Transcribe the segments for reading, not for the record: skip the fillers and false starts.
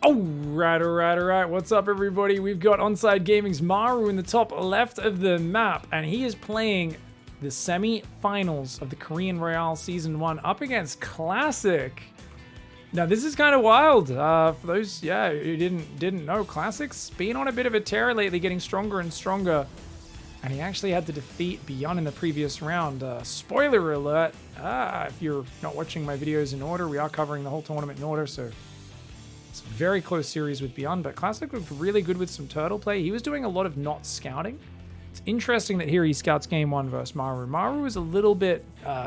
Alright. What's up, everybody? We've got Onside Gaming's MARU in the top left of the map, and he is playing the semi-finals of the Korean Royale Season 1 up against Classic. Now, this is kind of wild. For those, who didn't know, Classic's been on a bit of a tear lately, getting stronger and stronger. And he actually had to defeat Beyond in the previous round. Spoiler alert, if you're not watching my videos in order, we are covering the whole tournament in order, so it's a very close series with Beyond, but Classic looked really good with some turtle play. He was doing a lot of not scouting. It's interesting that here he scouts game 1 versus MARU. MARU was a little bit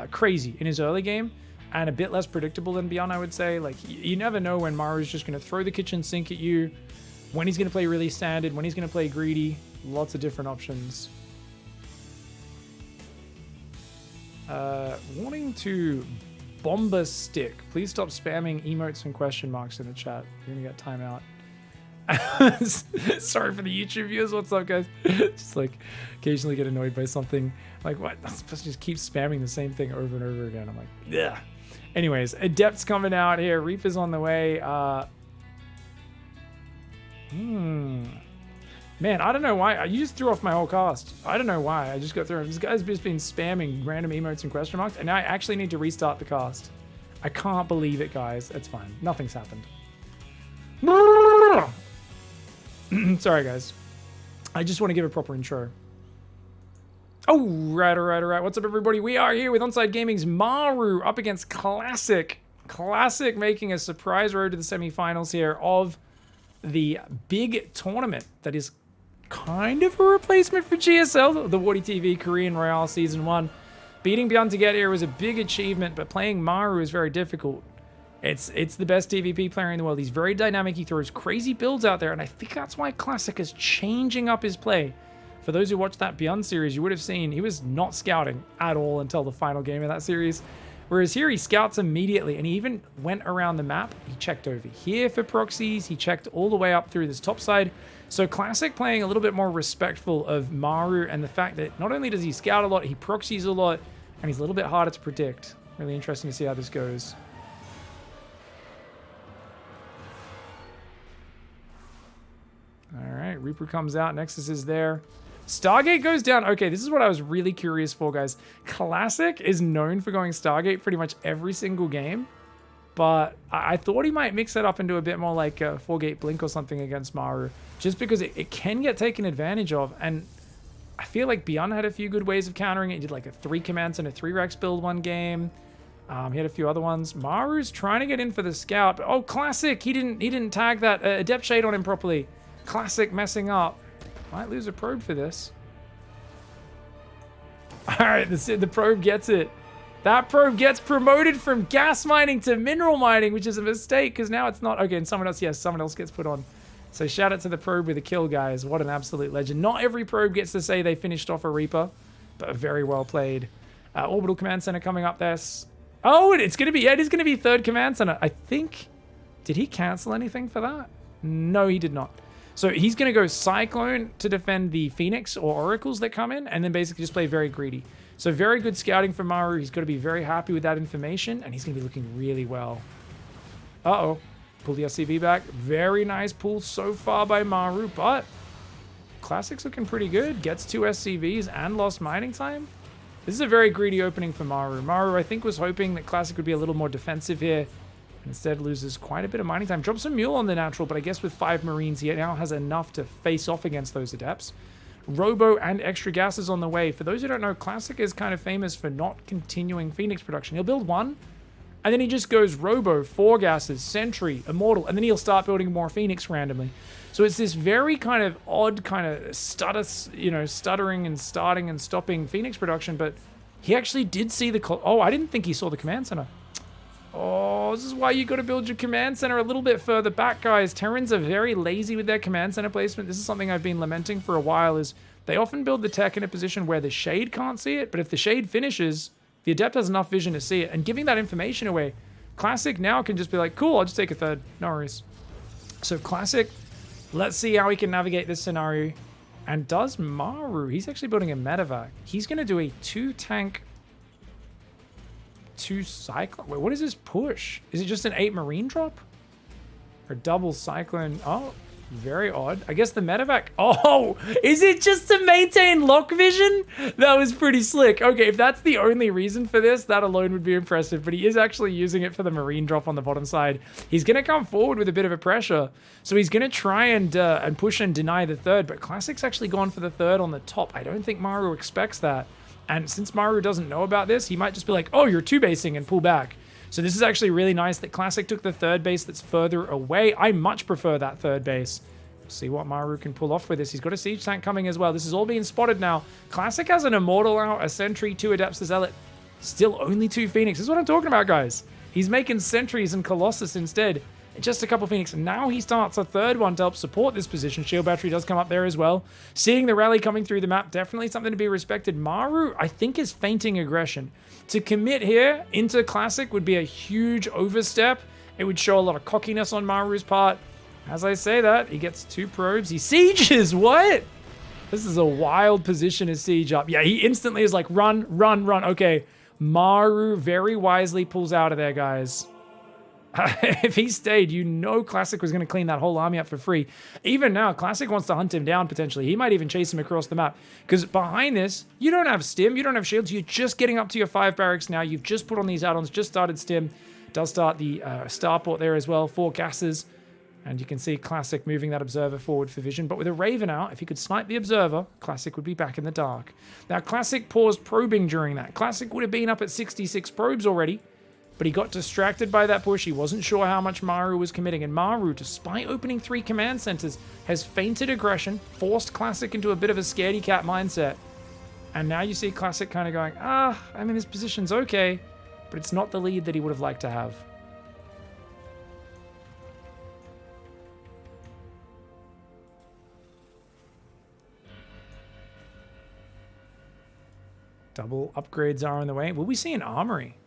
crazy in his early game and a bit less predictable than Beyond, I would say. Like, you never know when MARU's just going to throw the kitchen sink at you, when he's going to play really standard, when he's going to play greedy. Lots of different options. Wanting to bomba stick. Please stop spamming emotes and question marks in the chat. You're gonna get timeout. Sorry for the YouTube viewers. What's up, guys? Just like occasionally get annoyed by something. Like, what? I'm supposed to just keep spamming the same thing over and over again. I'm like, yeah. Anyways, Adept's coming out here. Reaper's on the way. Man, I don't know why. You just threw off my whole cast. I don't know why. I just got through. This guy's just been spamming random emotes and question marks, and now I actually need to restart the cast. I can't believe it, guys. It's fine. Nothing's happened. Sorry, guys. I just want to give a proper intro. Oh, right. What's up, everybody? We are here with Onside Gaming's MARU up against Classic. Classic making a surprise road to the semifinals here of the big tournament that is kind of a replacement for GSL, the Warty TV Korean Royale Season 1. Beating Beyond to get here was a big achievement, but playing MARU is very difficult. It's the best TvP player in the world. He's very dynamic. He throws crazy builds out there, and I think that's why Classic is changing up his play. For those who watched that Beyond series, you would have seen he was not scouting at all until the final game of that series. Whereas here he scouts immediately, and he even went around the map. He checked over here for proxies. He checked all the way up through this top side. So Classic playing a little bit more respectful of MARU and the fact that not only does he scout a lot, he proxies a lot, and he's a little bit harder to predict. Really interesting to see how this goes. All right, Reaper comes out. Nexus is there. Stargate goes down. Okay, this is what I was really curious for, guys. Classic is known for going Stargate pretty much every single game, but I thought he might mix it up into a bit more like a 4-gate Blink or something against MARU, just because it can get taken advantage of, and I feel like Beyond had a few good ways of countering it. He did like a 3 commands and a 3 Rex build one game. He had a few other ones. MARU's trying to get in for the scout, but oh, Classic, he didn't tag that Adept Shade on him properly. Classic messing up. Might lose a probe for this. All right, the probe gets it. That probe gets promoted from gas mining to mineral mining, which is a mistake because now it's not. Okay, and someone else gets put on. So shout out to the probe with a kill, guys. What an absolute legend. Not every probe gets to say they finished off a Reaper, but very well played. Orbital Command Center coming up there. Oh, it's going to be, it is going to be 3rd Command Center. I think, did he cancel anything for that? No, he did not. So he's going to go Cyclone to defend the Phoenix or Oracles that come in, and then basically just play very greedy. So very good scouting from MARU. He's got to be very happy with that information, and he's going to be looking really well. Uh-oh. Pull the SCV back. Very nice pull so far by MARU, but Classic's looking pretty good. Gets 2 SCVs and lost mining time. This is a very greedy opening for MARU. MARU, I think, was hoping that Classic would be a little more defensive here. Instead loses quite a bit of mining time. Drops a mule on the natural, but I guess with 5 Marines, he now has enough to face off against those Adepts. Robo and extra gases on the way. For those who don't know, Classic is kind of famous for not continuing Phoenix production. He'll build 1, and then he just goes Robo, 4 gases, Sentry, Immortal, and then he'll start building more Phoenix randomly. So it's this very kind of odd kind of stuttering and starting and stopping Phoenix production, but he actually did see the... Oh, I didn't think he saw the command center. Oh, this is why you got to build your command center a little bit further back, guys. Terrans are very lazy with their command center placement. This is something I've been lamenting for a while, is they often build the tech in a position where the Shade can't see it, but if the Shade finishes, the Adept has enough vision to see it, and giving that information away, Classic now can just be like, cool, I'll just take a 3rd. No worries. So Classic, let's see how he can navigate this scenario. And does MARU, he's actually building a medevac. He's going to do a 2-tank 2 Cyclone. Wait, what is this push? Is it just an 8 Marine drop? Or double cyclone. Oh, very odd. I guess the medevac. Oh, is it just to maintain lock vision? That was pretty slick. Okay, if that's the only reason for this, that alone would be impressive. But he is actually using it for the marine drop on the bottom side. He's going to come forward with a bit of a pressure. So he's going to try and push and deny the third. But Classic's actually gone for the third on the top. I don't think MARU expects that. And since MARU doesn't know about this, he might just be like, oh, you're two basing and pull back. So this is actually really nice that Classic took the third base that's further away. I much prefer that third base. We'll see what MARU can pull off with this. He's got a siege tank coming as well. This is all being spotted now. Classic has an Immortal out, a Sentry, 2 Adepts to Zealot. Still only 2 Phoenix. This is what I'm talking about, guys. He's making Sentries and Colossus instead. Just a couple Phoenix. Now he starts a third one to help support this position. Shield Battery does come up there as well. Seeing the rally coming through the map, definitely something to be respected. MARU, I think, is feinting aggression. To commit here into Classic would be a huge overstep. It would show a lot of cockiness on MARU's part. As I say that, he gets 2 probes. He sieges. What? This is a wild position to siege up. Yeah, he instantly is like, run, run, run. Okay, MARU very wisely pulls out of there, guys. If he stayed, you know Classic was going to clean that whole army up for free. Even now, Classic wants to hunt him down potentially. He might even chase him across the map. Because behind this, you don't have stim, you don't have shields. You're just getting up to your 5 barracks now. You've just put on these add-ons, just started stim. Does start the starport there as well, 4 gases. And you can see Classic moving that observer forward for vision. But with a Raven out, if he could snipe the observer, Classic would be back in the dark. Now, Classic paused probing during that. Classic would have been up at 66 probes already. But he got distracted by that push. He wasn't sure how much MARU was committing. And MARU, despite opening 3 command centers, has feinted aggression, forced Classic into a bit of a scaredy cat mindset. And now you see Classic kind of going, I mean, this position's okay, but it's not the lead that he would have liked to have. Double upgrades are on the way. Will we see an armory?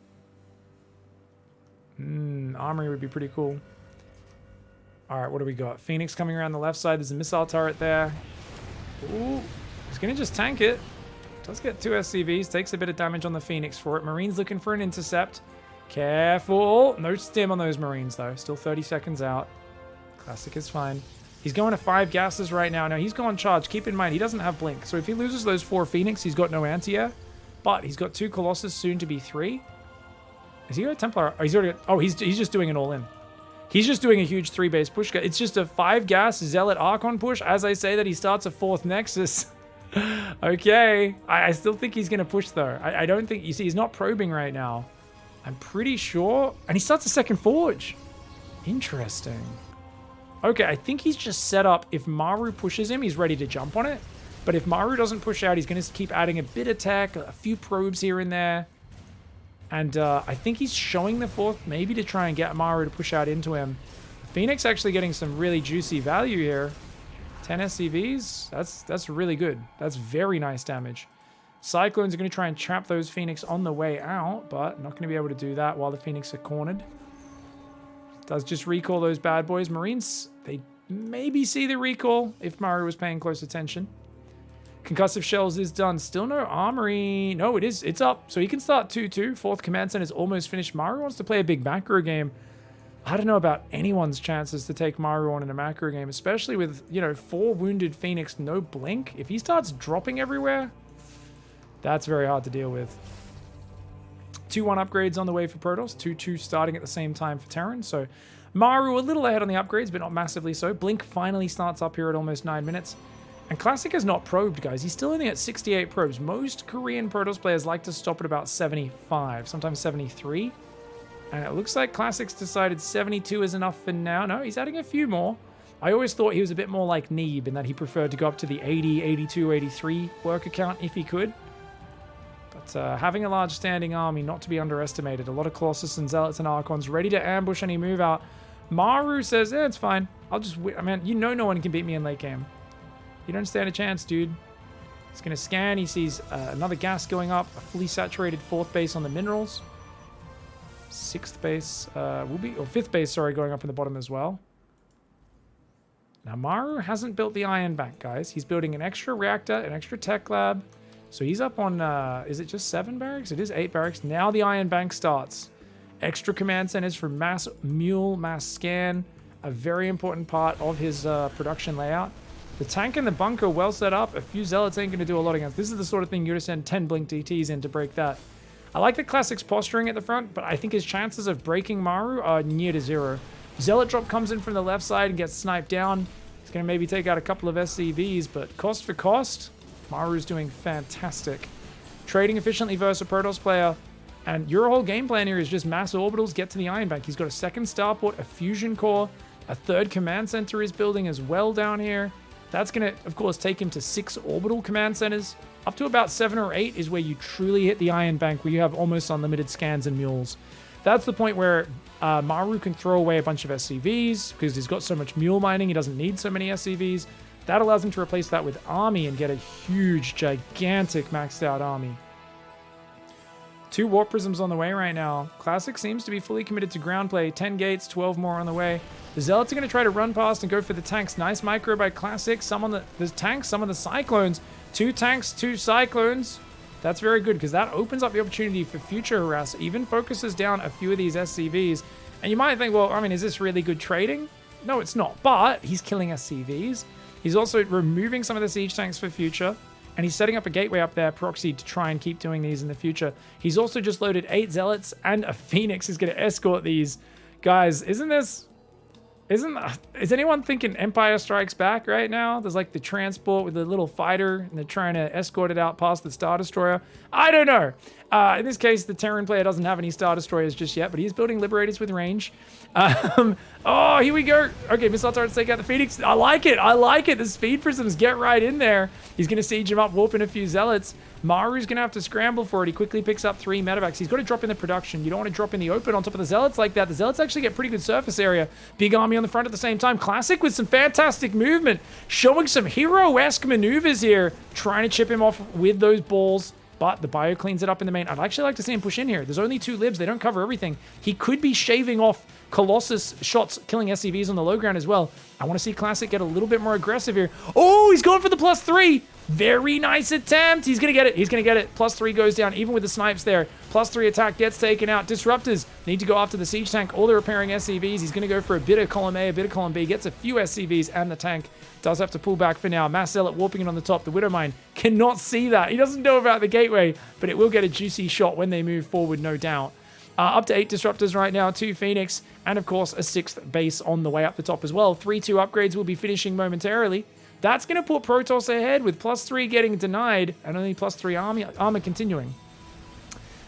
Armory would be pretty cool. All right, what do we got? Phoenix coming around the left side. There's a missile turret there. Ooh, he's going to just tank it. Does get 2 SCVs. Takes a bit of damage on the Phoenix for it. Marine's looking for an intercept. Careful. No stim on those Marines, though. Still 30 seconds out. Classic is fine. He's going to 5 gases right now. Now, he's gone charge. Keep in mind, he doesn't have blink. So if he loses those 4 Phoenix, he's got no anti-air. But he's got 2 Colossus, soon to be 3. Is he got a Templar? Oh, he's already got, oh, he's just doing an all-in. He's just doing a huge 3-base push. It's just a 5-gas Zealot Archon push. As I say that, he starts a 4th Nexus. Okay. I still think he's going to push, though. I don't think... You see, he's not probing right now. I'm pretty sure... And he starts a 2nd Forge. Interesting. Okay, I think he's just set up. If MARU pushes him, he's ready to jump on it. But if MARU doesn't push out, he's going to keep adding a bit of tech, a few probes here and there. And I think he's showing the 4th, maybe to try and get MARU to push out into him. Phoenix actually getting some really juicy value here. 10 SCVs, that's really good. That's very nice damage. Cyclones are going to try and trap those Phoenix on the way out, but not going to be able to do that while the Phoenix are cornered. Does just recall those bad boys. Marines, they maybe see the recall if MARU was paying close attention. Concussive Shells is done. Still no armory. No, it is. It's up. So he can start 2-2. 4th command center is almost finished. MARU wants to play a big macro game. I don't know about anyone's chances to take MARU on in a macro game, especially with, 4 wounded Phoenix, no blink. If he starts dropping everywhere, that's very hard to deal with. 2-1 upgrades on the way for Protoss. 2-2 starting at the same time for Terran. So MARU a little ahead on the upgrades, but not massively so. Blink finally starts up here at almost 9 minutes. And Classic has not probed, guys. He's still only at 68 probes. Most Korean Protoss players like to stop at about 75, sometimes 73. And it looks like Classic's decided 72 is enough for now. No, he's adding a few more. I always thought he was a bit more like Neeb in that he preferred to go up to the 80, 82, 83 worker count if he could. But having a large standing army, not to be underestimated. A lot of Colossus and Zealots and Archons ready to ambush any move out. MARU says, it's fine. I'll just win. I mean, no one can beat me in late game. You don't stand a chance, dude. He's going to scan. He sees another gas going up. A fully saturated 4th base on the minerals. 6th base will be... Or 5th base, sorry, going up in the bottom as well. Now, MARU hasn't built the Iron Bank, guys. He's building an extra reactor, an extra tech lab. So he's up on... is it just 7 barracks? It is 8 barracks. Now the Iron Bank starts. Extra command centers for mass mule, mass scan. a very important part of his production layout. The tank and the bunker well set up. A few zealots ain't going to do a lot against. This is the sort of thing you're going to send 10 blink DTs in to break that. I like the Classic's posturing at the front, but I think his chances of breaking Maru are near to zero. Zealot drop comes in from the left side and gets sniped down. He's going to maybe take out a couple of SCVs, but cost for cost, Maru's doing fantastic. Trading efficiently versus a Protoss player, and your whole game plan here is just mass orbitals, get to the Iron Bank. He's got a second starport, a fusion core, a third command center he's building as well down here. That's going to, of course, take him to 6 orbital command centers. Up to about 7 or 8 is where you truly hit the Iron Bank, where you have almost unlimited scans and mules. That's the point where Maru can throw away a bunch of SCVs, because he's got so much mule mining, he doesn't need so many SCVs. That allows him to replace that with army and get a huge, gigantic maxed out army. 2 warp prisms on the way right now. Classic seems to be fully committed to ground play. 10 gates, 12 more on the way. The Zealots are going to try to run past and go for the tanks. Nice micro by Classic. Some on the tanks, some of the Cyclones. 2 tanks, 2 Cyclones. That's very good, because that opens up the opportunity for future harass. Even focuses down a few of these SCVs. And you might think, well, I mean, is this really good trading? No, it's not. But he's killing SCVs. He's also removing some of the siege tanks for future. And he's setting up a gateway up there, proxy, to try and keep doing these in the future. He's also just loaded 8 Zealots, and a Phoenix is going to escort these. Guys, is anyone thinking Empire Strikes Back right now? There's like the transport with the little fighter, and they're trying to escort it out past the Star Destroyer. I don't know. In this case, the Terran player doesn't have any Star Destroyers just yet, but he's building Liberators with range. Oh, here we go. Okay, missile turrets take out the Phoenix. I like it. I like it. The speed prisms get right in there. He's going to siege him up, warping a few Zealots. Maru's going to have to scramble for it. He quickly picks up 3 medevacs. He's got to drop in the production. You don't want to drop in the open on top of the Zealots like that. The Zealots actually get pretty good surface area. Big army on the front at the same time. Classic with some fantastic movement. Showing some hero-esque maneuvers here. Trying to chip him off with those balls. But the bio cleans it up in the main. I'd actually like to see him push in here. There's only 2 libs. They don't cover everything. He could be shaving off Colossus shots, killing SCVs on the low ground as well. I want to see Classic get a little bit more aggressive here. Oh, he's going for the +3. Very nice attempt. He's going to get it. He's going to get it. +3 goes down, even with the snipes there. +3 attack gets taken out. Disruptors need to go after the siege tank. All the repairing SCVs. He's going to go for a bit of column A, a bit of column B. Gets a few SCVs, and the tank does have to pull back for now. Mass Zealot warping it on the top. The Widowmine cannot see that. He doesn't know about the gateway, but it will get a juicy shot when they move forward, no doubt. Up to 8 Disruptors right now, 2 Phoenix, and of course a 6th base on the way up the top as well. 3-2 upgrades will be finishing momentarily. That's going to put Protoss ahead with +3 getting denied and only +3 armor continuing.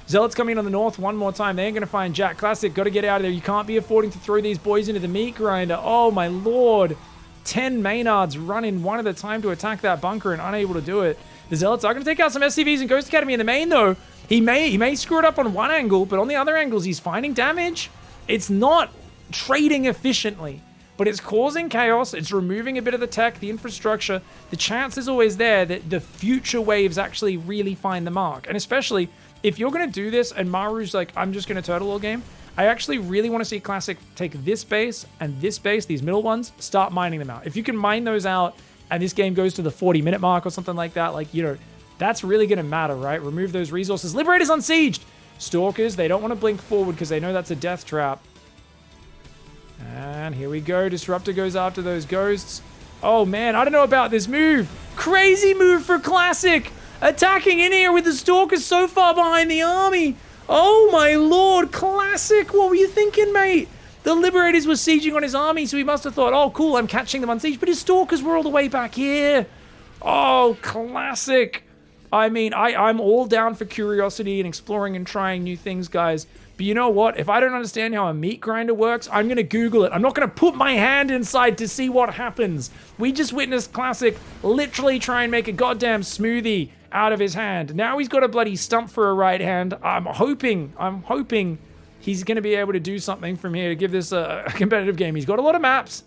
Zealots coming in on the north one more time. They ain't going to find Jack. Classic, got to get out of there. You can't be affording to throw these boys into the meat grinder. Oh my lord. 10 Maynards running one at a time to attack that bunker and unable to do it. The Zealots are going to take out some SCVs and Ghost Academy in the main though. He may screw it up on one angle, but on the other angles he's finding damage. It's not trading efficiently, but it's causing chaos. It's removing a bit of the tech, the infrastructure. The chance is always there that the future waves actually really find the mark. And especially if you're going to do this and Maru's like, I'm just going to turtle all game, I actually really want to see Classic take this base and this base, these middle ones, start mining them out. If you can mine those out and this game goes to the 40-minute mark or something like that, like, you know, that's really going to matter, right? Remove those resources. Liberators unsieged. Stalkers, they don't want to blink forward because they know that's a death trap. And here we go. Disruptor goes after those ghosts. Oh, man, I don't know about this move. Crazy move for Classic. Attacking in here with the Stalkers so far behind the army. Oh, my lord. Classic. What were you thinking, mate? The Liberators were sieging on his army, so he must have thought, oh, cool, I'm catching them unsieged. But his Stalkers were all the way back here. Oh, Classic. I mean, I'm all down for curiosity and exploring and trying new things, guys. But you know what? If I don't understand how a meat grinder works, I'm going to Google it. I'm not going to put my hand inside to see what happens. We just witnessed Classic literally try and make a goddamn smoothie out of his hand. Now he's got a bloody stump for a right hand. I'm hoping he's going to be able to do something from here to give this a competitive game. He's got a lot of maps,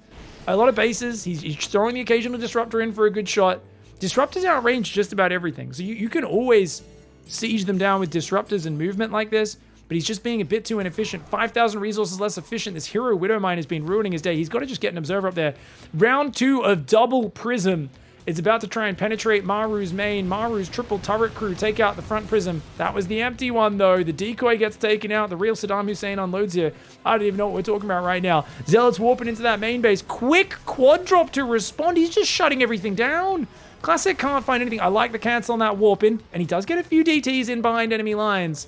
a lot of bases. He's throwing the occasional disruptor in for a good shot. Disruptors outrange just about everything. So you can always siege them down with disruptors and movement like this, but he's just being a bit too inefficient. 5,000 resources less efficient. This hero Widowmine has been ruining his day. He's got to just get an observer up there. Round 2 of double prism It's about to try and penetrate Maru's main. Maru's triple turret crew take out the front prism. That was the empty one, though. The decoy gets taken out. The real Saddam Hussein unloads here. I don't even know what we're talking about right now. Zealot's warping into that main base. Quick quad drop to respond. He's just shutting everything down. Classic can't find anything. I like the cancel on that warp in, and he does get a few DTs in behind enemy lines.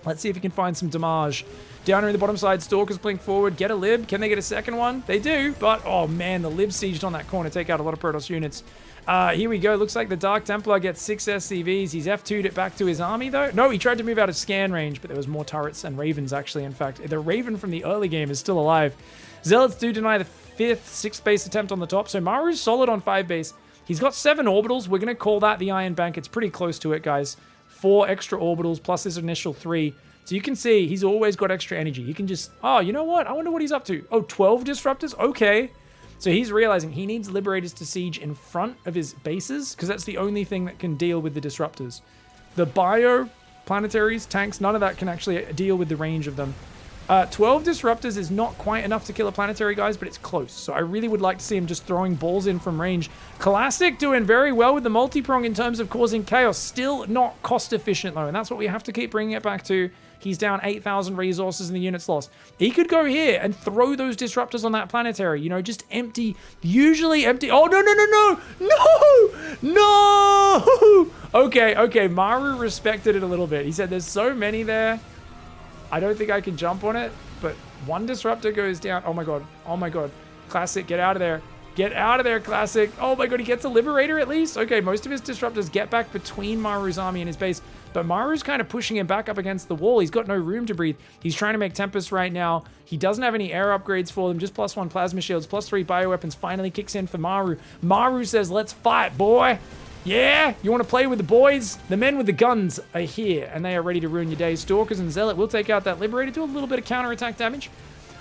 Let's see if he can find some damage. Down here in the bottom side, Stalkers blink forward, get a lib. Can they get a second one? They do, but oh man, the lib sieged on that corner, take out a lot of Protoss units. Here we go. Looks like the Dark Templar gets 6 SCVs. He's F2'd it back to his army, though. No, he tried to move out of scan range, but there was more turrets and Ravens, actually, in fact. The Raven from the early game is still alive. Zealots do deny the 5th, 6th base attempt on the top, so Maru's solid on 5 base. He's got 7 orbitals. We're going to call that the Iron Bank. It's pretty close to it, guys. 4 extra orbitals plus his initial 3. So you can see he's always got extra energy. He can just, oh, you know what? I wonder what he's up to. Oh, 12 disruptors? Okay. So he's realizing he needs Liberators to siege in front of his bases because that's the only thing that can deal with the disruptors. The bio, planetaries, tanks, none of that can actually deal with the range of them. 12 disruptors is not quite enough to kill a planetary, guys, but it's close. So I really would like to see him just throwing balls in from range. Classic doing very well with the multi-prong in terms of causing chaos. Still not cost efficient, though, and that's what we have to keep bringing it back to. He's down 8,000 resources and the units lost. He could go here and throw those disruptors on that planetary. You know, just empty, usually empty. Oh, no, no, no, no, no, no. Okay, Maru respected it a little bit. He said there's so many there. I don't think I can jump on it, but one disruptor goes down. Oh my god. Oh my god. Classic, get out of there. Get out of there, Classic. Oh my god, he gets a Liberator at least? Okay, most of his disruptors get back between Maru's army and his base, but Maru's kind of pushing him back up against the wall. He's got no room to breathe. He's trying to make Tempest right now. He doesn't have any air upgrades for them, just +1 plasma shields, +3 bioweapons finally kicks in for Maru. Maru says, let's fight, boy. Yeah, you want to play with the boys? The men with the guns are here, and they are ready to ruin your day. Stalkers and Zealot will take out that Liberator, do a little bit of counterattack damage.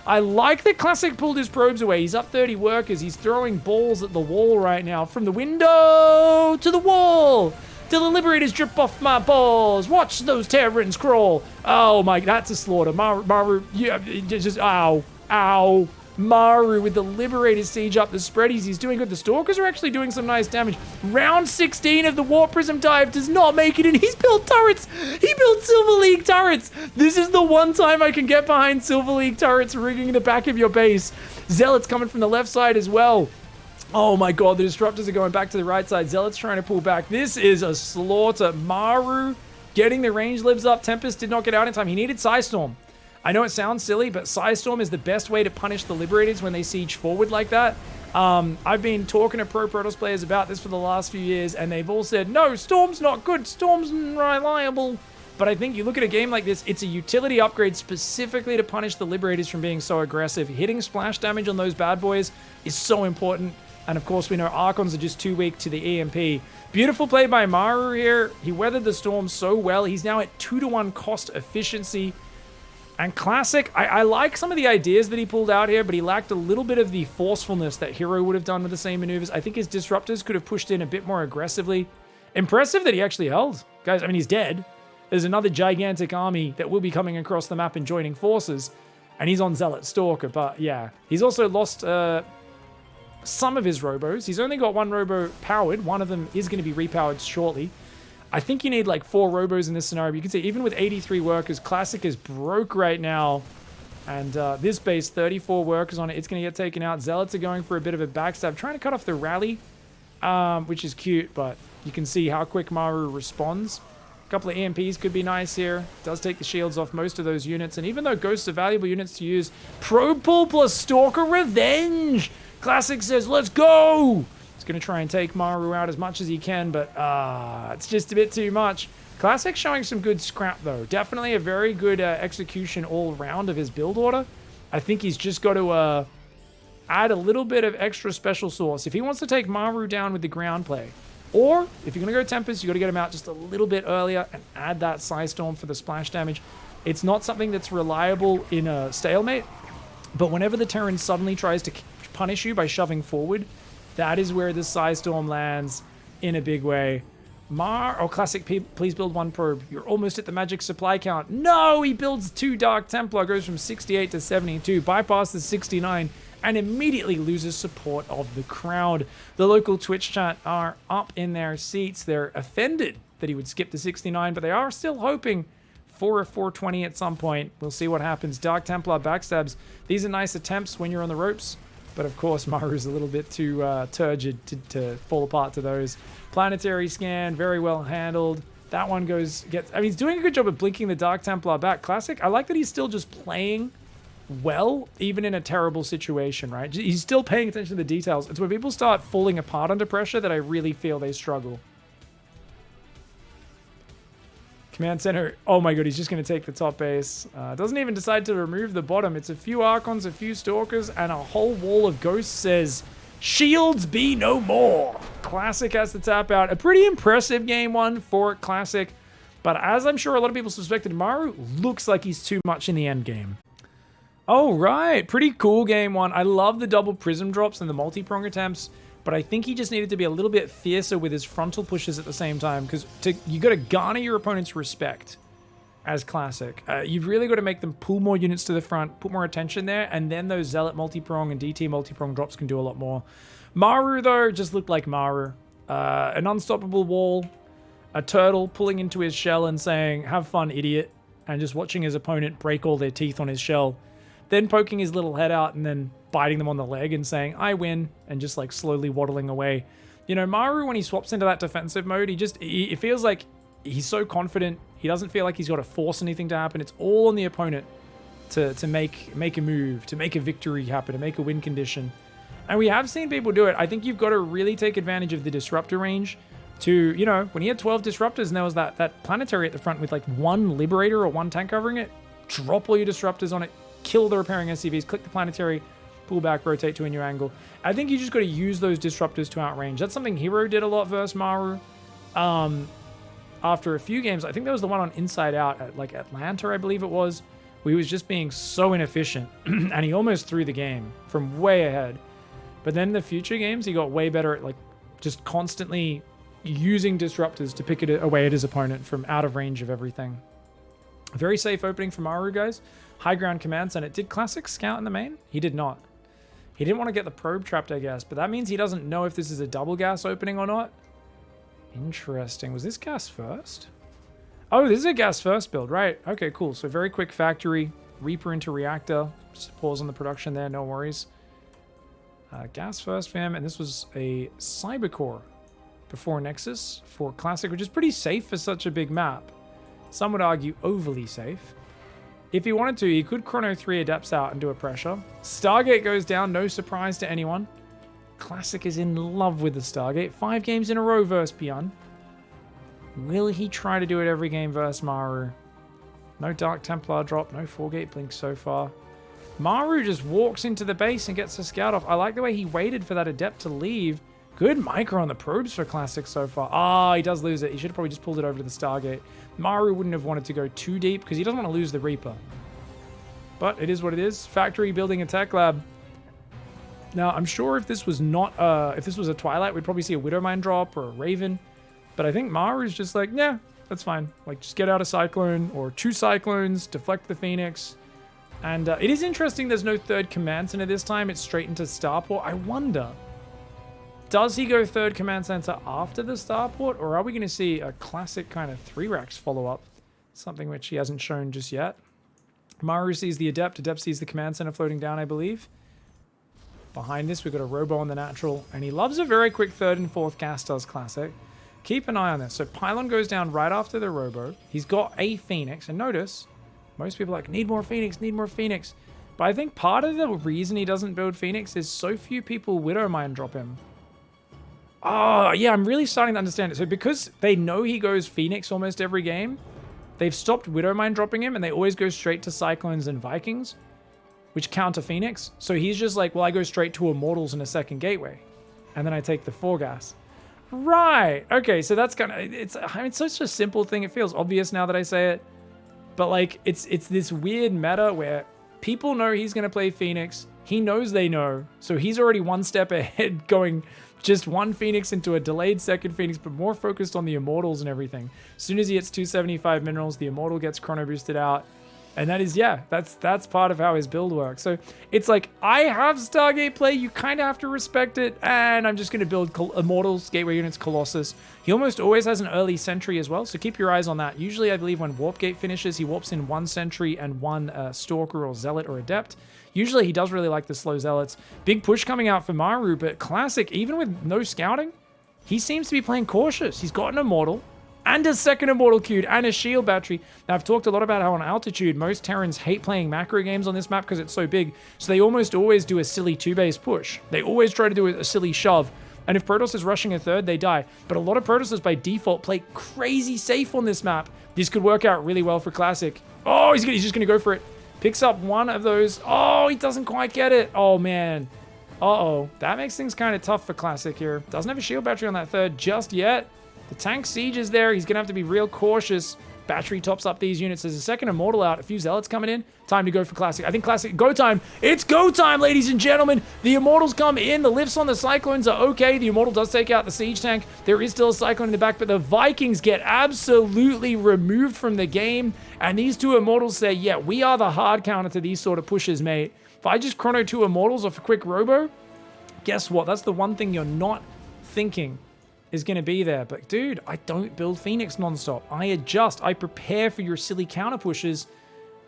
I like that Classic pulled his probes away. He's up 30 workers. He's throwing balls at the wall right now. From the window to the wall. Till the Liberators drip off my balls. Watch those Terrans crawl. Oh my, that's a slaughter. Maru, yeah, just, ow, ow. Maru with the Liberator siege up the spreadies. He's doing good. The Stalkers are actually doing some nice damage. Round 16 of the Warp Prism dive does not make it in. He's built turrets. He built Silver League turrets. This is the one time I can get behind Silver League turrets rigging the back of your base. Zealot's coming from the left side as well. Oh my god, the Disruptors are going back to the right side. Zealot's trying to pull back. This is a slaughter. Maru getting the range libs up. Tempest did not get out in time. He needed Psystorm. I know it sounds silly, but Psystorm is the best way to punish the Liberators when they siege forward like that. I've been talking to pro Protoss players about this for the last few years, and they've all said, no, Storm's not good, Storm's reliable. But I think you look at a game like this, it's a utility upgrade specifically to punish the Liberators from being so aggressive. Hitting splash damage on those bad boys is so important. And of course, we know Archons are just too weak to the EMP. Beautiful play by Maru here. He weathered the storm so well. He's now at 2-to-1 cost efficiency. And Classic, I like some of the ideas that he pulled out here, but he lacked a little bit of the forcefulness that Hero would have done with the same maneuvers. I think his Disruptors could have pushed in a bit more aggressively. Impressive that he actually held. Guys, I mean, he's dead. There's another gigantic army that will be coming across the map and joining forces. And he's on Zealot Stalker, but yeah. He's also lost some of his robos. He's only got one robo powered. One of them is going to be repowered shortly. I think you need like 4 robos in this scenario. But you can see even with 83 workers, Classic is broke right now. And this base, 34 workers on it. It's going to get taken out. Zealots are going for a bit of a backstab, trying to cut off the rally, which is cute. But you can see how quick Maru responds. A couple of EMPs could be nice here. Does take the shields off most of those units. And even though Ghosts are valuable units to use, Probe Pull plus Stalker Revenge. Classic says, let's go. He's going to try and take Maru out as much as he can, but it's just a bit too much. Classic showing some good scrap, though. Definitely a very good execution all round of his build order. I think he's just got to add a little bit of extra special sauce. If he wants to take Maru down with the ground play, or if you're going to go Tempest, you got to get him out just a little bit earlier and add that Psystorm for the splash damage. It's not something that's reliable in a stalemate, but whenever the Terran suddenly tries to punish you by shoving forward, that is where the Psystorm lands in a big way. Classic, please build 1 probe. You're almost at the magic supply count. No, he builds 2 Dark Templar, goes from 68 to 72, bypasses 69, and immediately loses support of the crowd. The local Twitch chat are up in their seats. They're offended that he would skip to 69, but they are still hoping for a 420 at some point. We'll see what happens. Dark Templar backstabs. These are nice attempts when you're on the ropes, but of course Maru's a little bit too turgid to fall apart to those. Planetary scan, very well handled. That one gets, I mean, he's doing a good job of blinking the Dark Templar back. Classic. I like that he's still just playing well, even in a terrible situation, right? He's still paying attention to the details. It's when people start falling apart under pressure that I really feel they struggle. Command center. Oh my god, he's just going to take the top base. Doesn't even decide to remove the bottom. It's a few Archons, a few Stalkers, and a whole wall of Ghosts says, "Shields be no more." Classic has to tap out. A pretty impressive game one for Classic. But as I'm sure a lot of people suspected, Maru looks like he's too much in the end game. Oh, right. Pretty cool game one. I love the double prism drops and the multi-prong attempts, but I think he just needed to be a little bit fiercer with his frontal pushes at the same time, because you got to garner your opponent's respect as Classic. You've really got to make them pull more units to the front, put more attention there, and then those Zealot multi-prong and DT multi-prong drops can do a lot more. Maru, though, just looked like Maru. An unstoppable wall, a turtle pulling into his shell and saying, "Have fun, idiot," and just watching his opponent break all their teeth on his shell. Then poking his little head out and then biting them on the leg and saying, "I win," and just like slowly waddling away. You know, Maru, when he swaps into that defensive mode, it feels like he's so confident. He doesn't feel like he's got to force anything to happen. It's all on the opponent to make a move, to make a victory happen, to make a win condition. And we have seen people do it. I think you've got to really take advantage of the disruptor range to, you know, when he had 12 disruptors and there was that planetary at the front with like one liberator or one tank covering it, drop all your disruptors on it, kill the repairing SCVs, click the planetary, pull back, rotate to a new angle. I think you just got to use those disruptors to outrange. That's something Hero did a lot versus Maru. After a few games, I think there was the one on Inside Out at like Atlanta, I believe it was, where he was just being so inefficient and he almost threw the game from way ahead. But then the future games, he got way better at like just constantly using disruptors to pick it away at his opponent from out of range of everything. A very safe opening for Maru, guys. High ground command center. Did Classic scout in the main? He did not. He didn't want to get the probe trapped, I guess, but that means he doesn't know if this is a double gas opening or not. Interesting. Was this gas first? Oh, this is a gas first build, right? Okay, cool. So very quick factory. Reaper into reactor. Just pause on the production there, no worries. Gas first, fam, and this was a Cybercore before Nexus for Classic, which is pretty safe for such a big map. Some would argue overly safe. If he wanted to, he could Chrono 3 Adepts out and do a pressure. Stargate goes down, no surprise to anyone. Classic is in love with the Stargate. 5 games in a row versus Beyond. Will he try to do it every game versus Maru? No Dark Templar drop, no 4-gate blink so far. Maru just walks into the base and gets a scout off. I like the way he waited for that Adept to leave. Good micro on the probes for Classic so far. Ah, he does lose it. He should have probably just pulled it over to the Stargate. Maru wouldn't have wanted to go too deep because he doesn't want to lose the Reaper. But it is what it is. Factory building a tech lab. Now, I'm sure if this was not, if this was a Twilight, we'd probably see a Widowmine drop or a Raven. But I think Maru's just like, yeah, that's fine. Like, just get out a Cyclone or 2 Cyclones, deflect the Phoenix. And it is interesting there's no third command center this time. It's straight into Starport. I wonder, does he go third command center after the Starport? Or are we going to see a Classic kind of 3-racks follow-up? Something which he hasn't shown just yet. Maru sees the Adept. Adept sees the command center floating down, I believe. Behind this, we've got a Robo on the natural. And he loves a very quick 3rd and 4th cast, does Classic. Keep an eye on this. So Pylon goes down right after the Robo. He's got a Phoenix. And notice, most people are like, need more Phoenix, need more Phoenix. But I think part of the reason he doesn't build Phoenix is so few people Widowmine drop him. Oh, yeah, I'm really starting to understand it. So because they know he goes Phoenix almost every game, they've stopped Widowmine dropping him, and they always go straight to Cyclones and Vikings, which counter Phoenix. So he's just like, well, I go straight to Immortals and a second Gateway, and then I take the 4-gas. Right. Okay, so that's kind of, it's such a simple thing. It feels obvious now that I say it. But like, it's this weird meta where people know he's going to play Phoenix. He knows they know. So he's already one step ahead, going just 1 Phoenix into a delayed second Phoenix, but more focused on the Immortals and everything. As soon as he hits 275 minerals, the Immortal gets chrono boosted out. And that is, yeah, that's part of how his build works. So it's like, I have Stargate play, you kind of have to respect it, and I'm just going to build Immortals, Gateway Units, Colossus. He almost always has an early Sentry as well, so keep your eyes on that. Usually, I believe when Warp Gate finishes, he warps in 1 Sentry and 1 Stalker or Zealot or Adept. Usually, he does really like the slow Zealots. Big push coming out for Maru, but Classic, even with no scouting, he seems to be playing cautious. He's got an Immortal, and a second Immortal queued, and a shield battery. Now, I've talked a lot about how on altitude, most Terrans hate playing macro games on this map because it's so big, so they almost always do a silly 2-base push. They always try to do a silly shove, and if Protoss is rushing a third, they die. But a lot of Protosses, by default, play crazy safe on this map. This could work out really well for Classic. Oh, he's just going to go for it. Picks up one of those. Oh, he doesn't quite get it. Oh, man. Uh-oh. That makes things kind of tough for Classic here. Doesn't have a shield battery on that third just yet. The tank siege is there. He's going to have to be real cautious. Battery tops up these units. There's a second Immortal out. A few Zealots coming in. Time to go for Classic. I think Classic, go time. It's go time, ladies and gentlemen. The Immortals come in. The lifts on the Cyclones are okay. The Immortal does take out the siege tank. There is still a Cyclone in the back, but the Vikings get absolutely removed from the game. And these two Immortals say, yeah, we are the hard counter to these sort of pushes, mate. If I just chrono 2 Immortals off a quick robo, guess what? That's the one thing you're not thinking is going to be there. But dude, I don't build Phoenix nonstop. I adjust. I prepare for your silly counter pushes,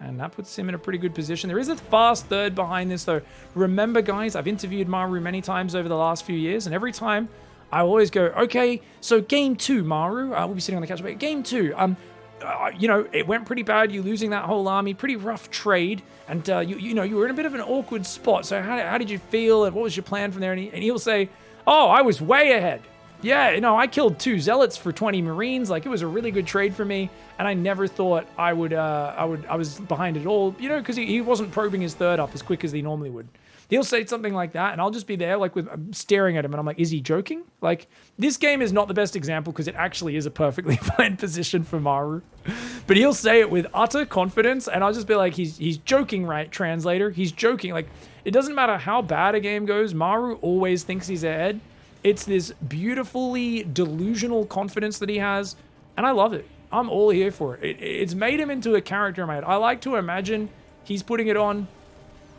and that puts him in a pretty good position. There is a fast third behind this, though. Remember, guys, I've interviewed Maru many times over the last few years, and every time I always go, okay, so game 2, Maru. We'll be sitting on the couch, but game 2, you know, it went pretty bad. You losing that whole army, pretty rough trade, and you know, you were in a bit of an awkward spot. So how did you feel, and what was your plan from there? And he'll say, oh, I was way ahead. Yeah, you know, I killed 2 Zealots for 20 Marines. Like, it was a really good trade for me, and I never thought I was behind it all, you know, because he wasn't probing his third up as quick as he normally would. He'll say something like that, and I'll just be there, like, staring at him, and I'm like, is he joking? Like, this game is not the best example because it actually is a perfectly fine position for Maru. But he'll say it with utter confidence, and I'll just be like, he's joking, right, translator? He's joking. Like, it doesn't matter how bad a game goes, Maru always thinks he's ahead. It's this beautifully delusional confidence that he has, and I love it. I'm all here for it. It's made him into a character, mate. I like to imagine he's putting it on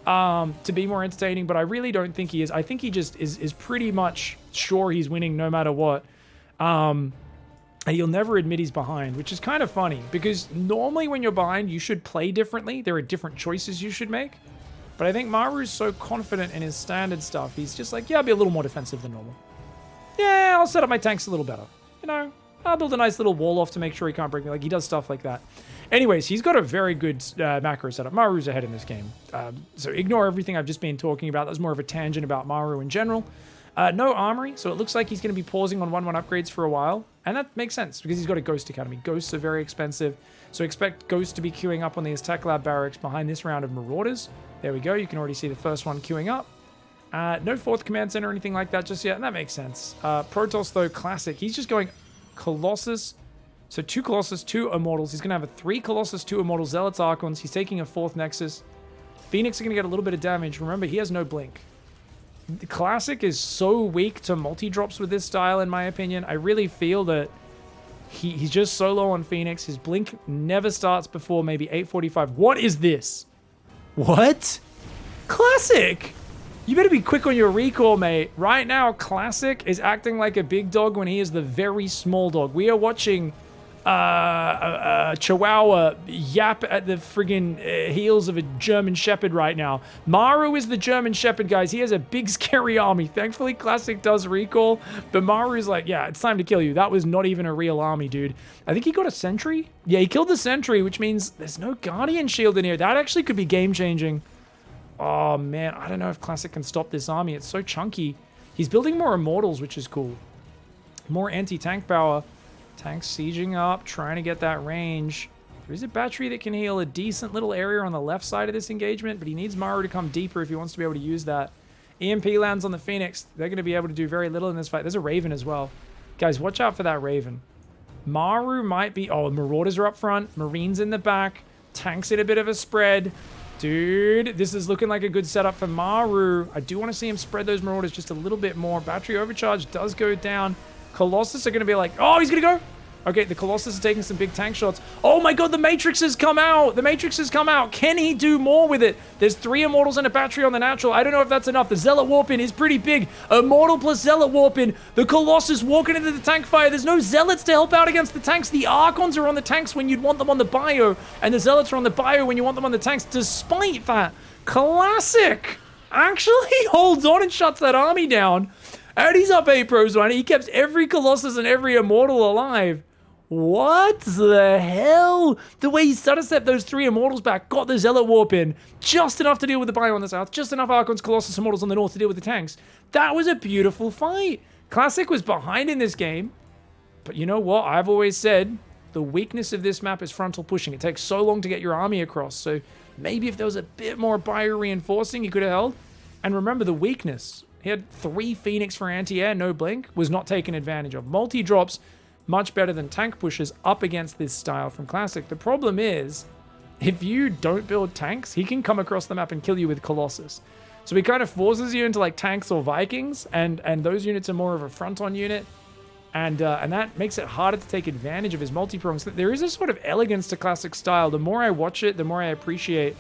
to be more entertaining, but I really don't think he is. I think he just is pretty much sure he's winning no matter what. And he'll never admit he's behind, which is kind of funny, because normally when you're behind, you should play differently. There are different choices you should make. But I think Maru's so confident in his standard stuff, he's just like, yeah, I'll be a little more defensive than normal. Yeah, I'll set up my tanks a little better. You know, I'll build a nice little wall off to make sure he can't break me. Like, he does stuff like that. Anyways, he's got a very good macro setup. Maru's ahead in this game. So ignore everything I've just been talking about. That was more of a tangent about Maru in general. No armory, so it looks like he's going to be pausing on 1-1 upgrades for a while. And that makes sense, because he's got a Ghost Academy. Ghosts are very expensive, so expect Ghosts to be queuing up on these Tech Lab barracks behind this round of Marauders. There we go. You can already see the first one queuing up. No 4th command center or anything like that just yet, and that makes sense. Protoss, though, classic. He's just going Colossus. So 2 Colossus, 2 Immortals. He's going to have a 3 Colossus, 2 Immortals, Zealots, Archons. He's taking a 4th Nexus. Phoenix are going to get a little bit of damage. Remember, he has no blink. The classic is so weak to multi-drops with this style, in my opinion. I really feel that he's just so low on Phoenix. His blink never starts before maybe 8:45. What is this? What? Classic! You better be quick on your recall, mate. Right now, Classic is acting like a big dog when he is the very small dog. We are watching a Chihuahua yap at the friggin' heels of a German Shepherd right now. Maru is the German Shepherd, guys. He has a big, scary army. Thankfully, Classic does recall, but Maru is like, yeah, it's time to kill you. That was not even a real army, dude. I think he got a sentry. Yeah, he killed the sentry, which means there's no Guardian Shield in here. That actually could be game-changing. Oh, man, I don't know if Classic can stop this army. It's so chunky. He's building more Immortals, which is cool. More anti-tank power. Tanks sieging up, trying to get that range. There is a battery that can heal a decent little area on the left side of this engagement, but he needs Maru to come deeper if he wants to be able to use that. EMP lands on the Phoenix. They're going to be able to do very little in this fight. There's a Raven as well. Guys, watch out for that Raven. Maru might be... Oh, Marauders are up front. Marines in the back. Tanks in a bit of a spread. Dude, this is looking like a good setup for Maru. I do want to see him spread those Marauders just a little bit more. Battery overcharge does go down. Colossus are going to be like, oh, he's going to go. Okay, the Colossus is taking some big tank shots. Oh my god, the Matrix has come out! The Matrix has come out! Can he do more with it? There's 3 Immortals and a battery on the natural. I don't know if that's enough. The Zealot Warp-In is pretty big. Immortal plus Zealot Warp-In. The Colossus walking into the tank fire. There's no Zealots to help out against the tanks. The Archons are on the tanks when you'd want them on the bio, and the Zealots are on the bio when you want them on the tanks. Despite that, Classic actually holds on and shuts that army down. And he's up 8 pros on it. He kept every Colossus and every Immortal alive. What the hell? The way he set those 3 Immortals back, got the Zealot Warp in, just enough to deal with the bio on the south, just enough Archons, Colossus, Immortals on the north to deal with the tanks. That was a beautiful fight. Classic was behind in this game, but you know what? I've always said the weakness of this map is frontal pushing. It takes so long to get your army across, so maybe if there was a bit more bio reinforcing, he could have held. And remember the weakness. He had 3 Phoenix for anti-air, no blink, was not taken advantage of. Multi-drops, much better than tank pushes up against this style from Classic. The problem is, if you don't build tanks, he can come across the map and kill you with Colossus. So he kind of forces you into like tanks or Vikings, and those units are more of a front-on unit, and that makes it harder to take advantage of his multi-prongs. There is a sort of elegance to Classic style. The more I watch it, the more I appreciate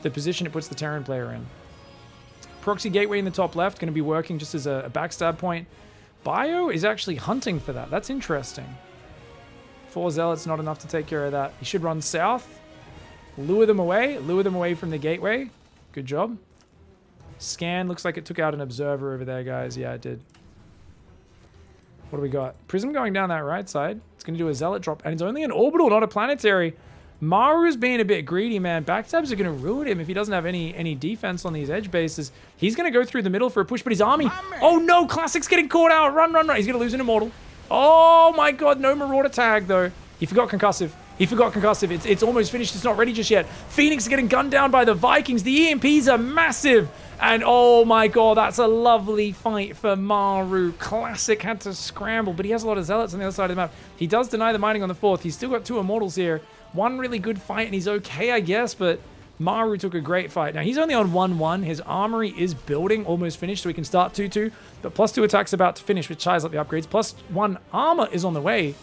the position it puts the Terran player in. Proxy Gateway in the top left, going to be working just as a backstab point. Bio is actually hunting for that. That's interesting. 4 Zealots, not enough to take care of that. He should run south. Lure them away from the gateway. Good job. Scan, looks like it took out an observer over there, guys. Yeah, it did. What do we got? Prism going down that right side. It's going to do a Zealot drop, and it's only an orbital, not a planetary. Maru's being a bit greedy, man. Backstabs are going to ruin him if he doesn't have any defense on these edge bases. He's going to go through the middle for a push, but his army... Oh, no! Classic's getting caught out! Run, run, run! He's going to lose an Immortal. Oh, my God. No Marauder tag, though. He forgot Concussive. He forgot Concussive. It's almost finished. It's not ready just yet. Phoenix is getting gunned down by the Vikings. The EMPs are massive. And, oh, my God, that's a lovely fight for Maru. Classic had to scramble, but he has a lot of Zealots on the other side of the map. He does deny the mining on the 4th. He's still got 2 Immortals here. One really good fight, and he's okay, I guess, but Maru took a great fight. Now, he's only on 1-1. His armory is building, almost finished, so he can start 2-2. But +2 attacks about to finish, which ties up the upgrades. +1 armor is on the way.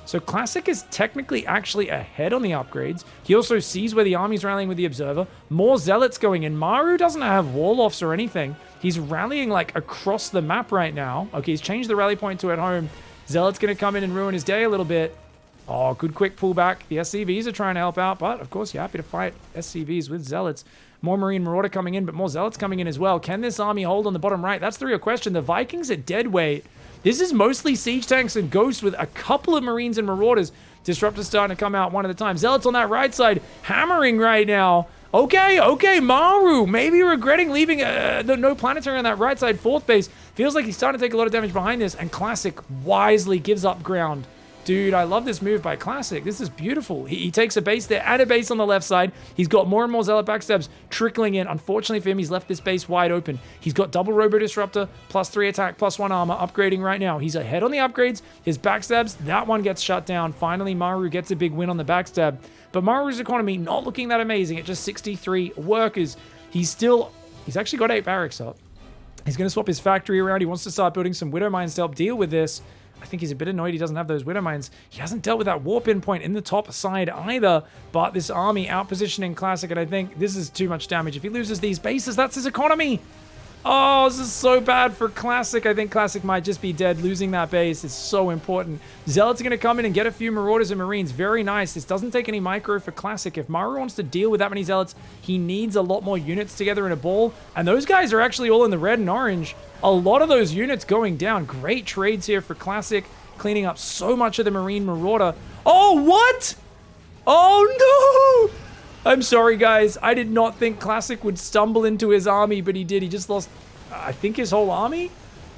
So Classic is technically actually ahead on the upgrades. He also sees where the army's rallying with the Observer. More Zealots going in. Maru doesn't have wall-offs or anything. He's rallying, like, across the map right now. Okay, he's changed the rally point to at home. Zealot's going to come in and ruin his day a little bit. Oh, good quick pullback. The SCVs are trying to help out, but of course you're happy to fight SCVs with Zealots. More Marine Marauder coming in, but more Zealots coming in as well. Can this army hold on the bottom right? That's the real question. The Vikings at dead weight. This is mostly siege tanks and ghosts with a couple of Marines and Marauders. Disruptors starting to come out one at a time. Zealots on that right side, hammering right now. Okay, Maru maybe regretting leaving no planetary on that right side, 4th base. Feels like he's starting to take a lot of damage behind this, and Classic wisely gives up ground. Dude, I love this move by Classic. This is beautiful. He takes a base there and a base on the left side. He's got more and more Zealot backstabs trickling in. Unfortunately for him, he's left this base wide open. He's got double Robo Disruptor, +3 attack, +1 armor, upgrading right now. He's ahead on the upgrades. His backstabs, that one gets shut down. Finally, Maru gets a big win on the backstab. But Maru's economy not looking that amazing at just 63 workers. He's actually got 8 barracks up. He's going to swap his factory around. He wants to start building some Widow Mines to help deal with this. I think he's a bit annoyed he doesn't have those Widow Mines. He hasn't dealt with that warp-in point in the top side either, but this army out-positioning Classic, and I think this is too much damage. If he loses these bases, that's his economy. Oh, this is so bad for Classic. I think Classic might just be dead. Losing that base is so important. Zealots are going to come in and get a few Marauders and Marines. Very nice. This doesn't take any micro for Classic. If Maru wants to deal with that many Zealots, he needs a lot more units together in a ball. And those guys are actually all in the red and orange. A lot of those units going down. Great trades here for Classic. Cleaning up so much of the Marine Marauder. Oh, what? Oh, no! I'm sorry, guys. I did not think Classic would stumble into his army, but he did. He just lost, I think, his whole army?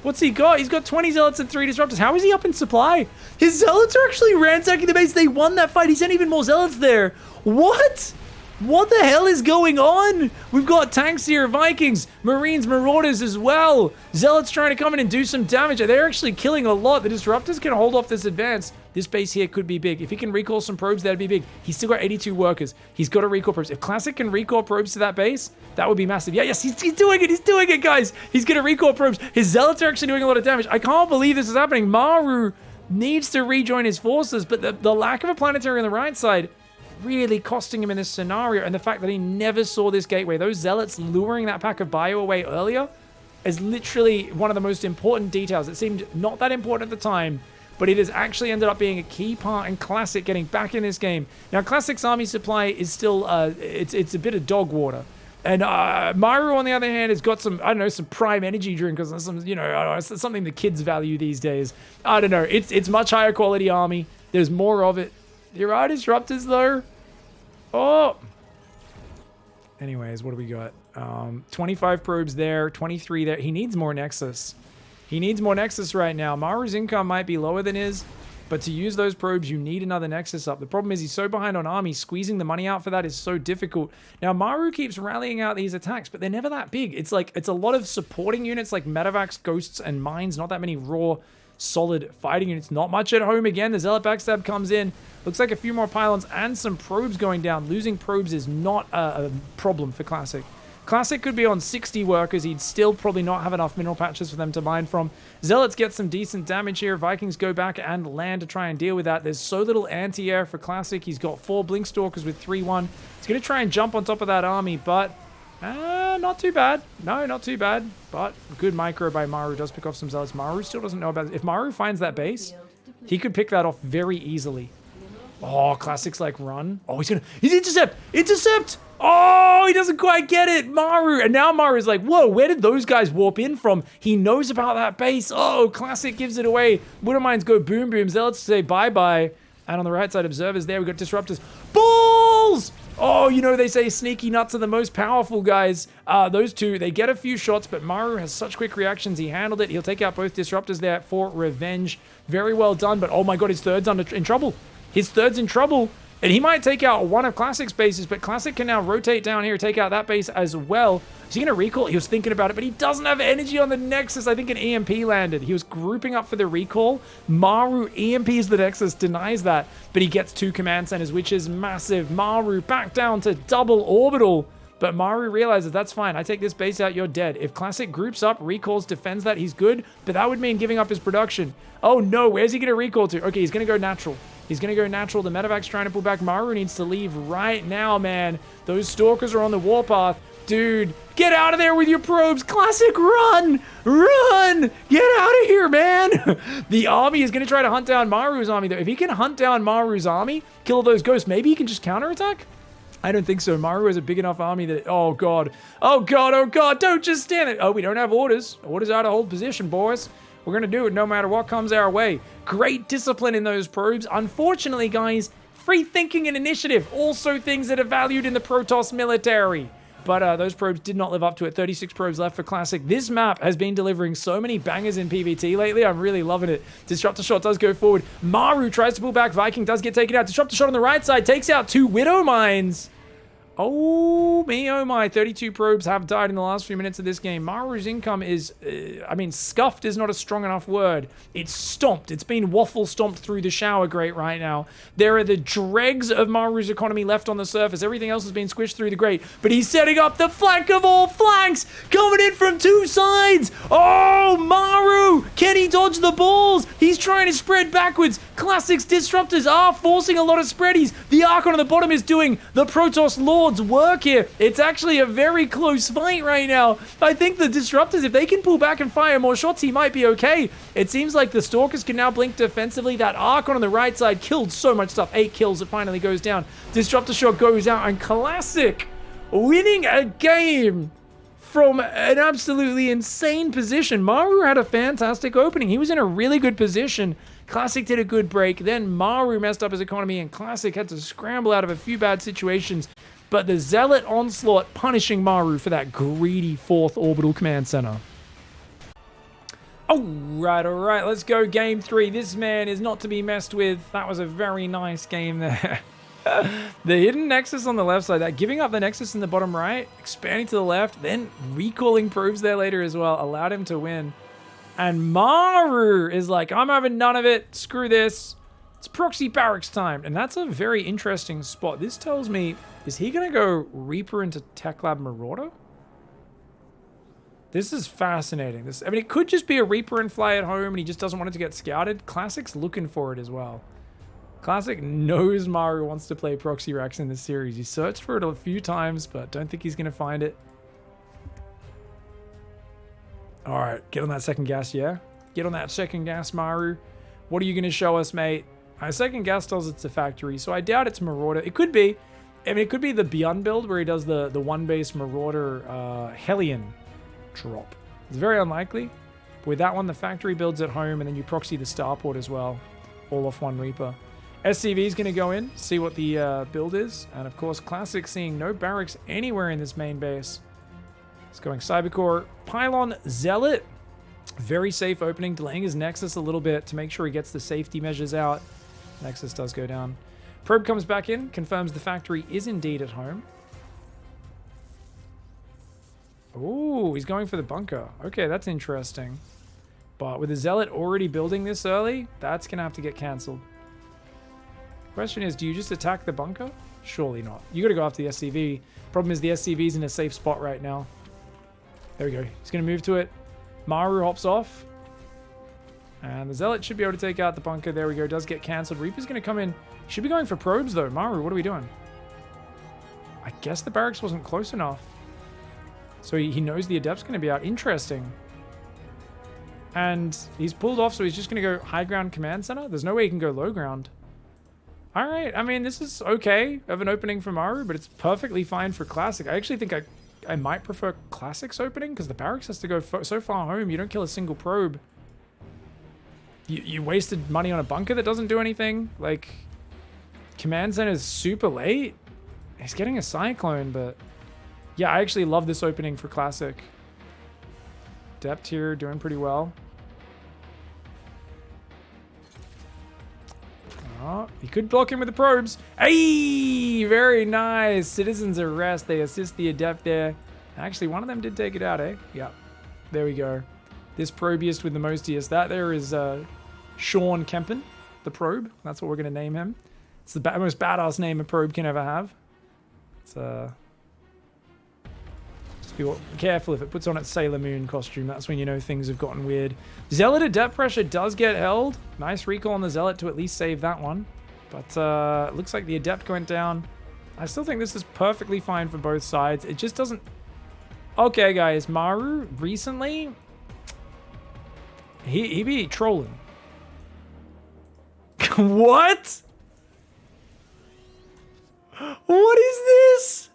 What's he got? He's got 20 Zealots and 3 Disruptors. How is he up in supply? His Zealots are actually ransacking the base. They won that fight. He sent even more Zealots there. What? What the hell is going on? We've got tanks here, Vikings, Marines, Marauders as well. Zealots trying to come in and do some damage. They're actually killing a lot. The Disruptors can hold off this advance. This base here could be big. If he can recall some probes, that'd be big. He's still got 82 workers. He's got to recall probes. If Classic can recall probes to that base, that would be massive. Yeah, yes, he's doing it. He's doing it, guys. He's going to recall probes. His Zealots are actually doing a lot of damage. I can't believe this is happening. Maru needs to rejoin his forces, but the lack of a planetary on the right side really costing him in this scenario, and the fact that he never saw this gateway. Those zealots luring that pack of bio away earlier is literally one of the most important details. It seemed not that important at the time, but it has actually ended up being a key part in Classic getting back in this game. Now, Classic's army supply is still, it's a bit of dog water. And MARU, on the other hand, has got some, I don't know, some prime energy drink or some, you know, I don't know, it's something the kids value these days. I don't know. It's much higher quality army. There's more of it. There are disruptors, though. Oh! Anyways, what do we got? 25 probes there, 23 there. He needs more Nexus. He needs more Nexus right now. MARU's income might be lower than his, but to use those probes, you need another Nexus up. The problem is he's so behind on army. Squeezing the money out for that is so difficult. Now, MARU keeps rallying out these attacks, but they're never that big. It's like, it's a lot of supporting units like Medevacs, Ghosts, and Mines. Not that many raw, solid fighting units. Not much at home again. The Zealot Backstab comes in. Looks like a few more pylons and some probes going down. Losing probes is not a problem for Classic. Classic could be on 60 workers. He'd still probably not have enough mineral patches for them to mine from. Zealots get some decent damage here. Vikings go back and land to try and deal with that. There's so little anti-air for Classic. He's got 4 Blinkstalkers with 3-1. He's going to try and jump on top of that army, but not too bad. No, not too bad. But good micro by MARU. Does pick off some Zealots. MARU still doesn't know about it. If MARU finds that base, he could pick that off very easily. Oh, Classic's like run. Oh, he's intercept! Intercept! Oh, he doesn't quite get it. MARU. And now MARU's like, whoa, where did those guys warp in from? He knows about that base. Oh, Classic gives it away. Widowmines go boom boom. Zealots say bye-bye. And on the right side, Observers there. We got Disruptors. Balls! Oh, you know, they say sneaky nuts are the most powerful guys. Those two, they get a few shots, but MARU has such quick reactions. He handled it. He'll take out both Disruptors there for revenge. Very well done, but oh my god, his third's in trouble. His third's in trouble. And he might take out one of Classic's bases, but Classic can now rotate down here, take out that base as well. Is he going to recall? He was thinking about it, but he doesn't have energy on the Nexus. I think an EMP landed. He was grouping up for the recall. MARU EMPs the Nexus, denies that, but he gets 2 command centers, which is massive. MARU back down to double orbital. But MARU realizes that's fine. I take this base out, you're dead. If Classic groups up, recalls, defends that, he's good, but that would mean giving up his production. Oh no, where's he going to recall to? Okay, he's going to go natural. He's going to go natural. The Medevac's trying to pull back. MARU needs to leave right now, man. Those Stalkers are on the warpath. Dude, get out of there with your probes. Classic, run! Run! Get out of here, man! The army is going to try to hunt down MARU's army, though. If he can hunt down MARU's army, kill those ghosts, maybe he can just counterattack? I don't think so. MARU has a big enough army that... Oh, God. Oh, God. Oh, God. Don't just stand there. Oh, we don't have orders. Orders out of hold position, boys. We're going to do it no matter what comes our way. Great discipline in those probes. Unfortunately, guys, free thinking and initiative. Also things that are valued in the Protoss military. But those probes did not live up to it. 36 probes left for Classic. This map has been delivering so many bangers in PvT lately. I'm really loving it. Disruptor shot does go forward. MARU tries to pull back. Viking does get taken out. Disruptor shot on the right side. Takes out 2 Widow Mines. Oh, me, oh my. 32 probes have died in the last few minutes of this game. MARU's income is, I mean, scuffed is not a strong enough word. It's stomped. It's been waffle stomped through the shower grate right now. There are the dregs of MARU's economy left on the surface. Everything else has been squished through the grate. But he's setting up the flank of all flanks. Coming in from 2 sides. Oh, MARU. Can he dodge the balls? He's trying to spread backwards. Classic's Disruptors are forcing a lot of spreadies. The Archon on the bottom is doing the Protoss Lord's work here. It's actually a very close fight right now. I think the Disruptors, if they can pull back and fire more shots, he might be okay. It seems like the Stalkers can now blink defensively. That Archon on the right side killed so much stuff. 8 kills, it finally goes down. Disruptor shot goes out, and Classic winning a game from an absolutely insane position. MARU had a fantastic opening. He was in a really good position. Classic did a good break. Then MARU messed up his economy, and Classic had to scramble out of a few bad situations. But the Zealot onslaught punishing MARU for that greedy 4th orbital command center. All right, let's go game 3. This man is not to be messed with. That was a very nice game there. The hidden Nexus on the left side, that giving up the Nexus in the bottom right, expanding to the left, then recalling probes there later as well, allowed him to win. And MARU is like, I'm having none of it. Screw this. It's proxy barracks time. And that's a very interesting spot. This tells me, is he going to go Reaper into Tech Lab Marauder? This is fascinating. I mean, it could just be a Reaper and Fly at home and he just doesn't want it to get scouted. Classic's looking for it as well. Classic knows Maru wants to play Proxy Rex in this series. He searched for it a few times, but don't think he's going to find it. All right, get on that second gas, yeah? Get on that second gas, Maru. What are you going to show us, mate? Second gas tells it's a factory, so I doubt it's Marauder. It could be. I mean, it could be the Beyond build where he does the one-base Marauder Hellion drop. It's very unlikely. But with that one, the factory builds at home, and then you proxy the starport as well. All off one Reaper. SCV is going to go in, see what the build is. And of course, Classic seeing no barracks anywhere in this main base. It's going Cybercore, Pylon, Zealot. Very safe opening, delaying his Nexus a little bit to make sure he gets the safety measures out. Nexus does go down. Probe comes back in, confirms the factory is indeed at home. Ooh, he's going for the bunker. Okay, that's interesting. But with the Zealot already building this early, that's going to have to get cancelled. Question is, do you just attack the bunker? Surely not. You got to go after the SCV. Problem is the SCV's in a safe spot right now. There we go. He's going to move to it. Maru hops off. And the Zealot should be able to take out the bunker. There we go. Does get cancelled. Reaper's going to come in. Should be going for probes, though. Maru, what are we doing? I guess the barracks wasn't close enough. So he knows the Adept's going to be out. Interesting. And he's pulled off, so he's just going to go high ground command center. There's no way he can go low ground. All right. I mean, this is okay of an opening for Maru, but it's perfectly fine for Classic. I actually think I might prefer Classic's opening because the barracks has to go so far home. You don't kill a single probe. You wasted money on a bunker that doesn't do anything. Like, command center is super late. He's getting a Cyclone, but yeah, I actually love this opening for Classic. Depth here doing pretty well. Oh, he could block him with the probes. Hey, very nice. Citizens arrest. They assist the Adept there. Actually, one of them did take it out, eh? Yeah. There we go. This probiest with the mostiest. That there is Sean Kempen, the probe. That's what we're going to name him. It's the most badass name a probe can ever have. It's just be careful if it puts on its Sailor Moon costume. That's when you know things have gotten weird. Zealot Adept pressure does get held. Nice recall on the Zealot to at least save that one. But looks like the Adept went down. I still think this is perfectly fine for both sides. It just doesn't... Okay, guys. Maru, recently, he be trolling. What? What is this?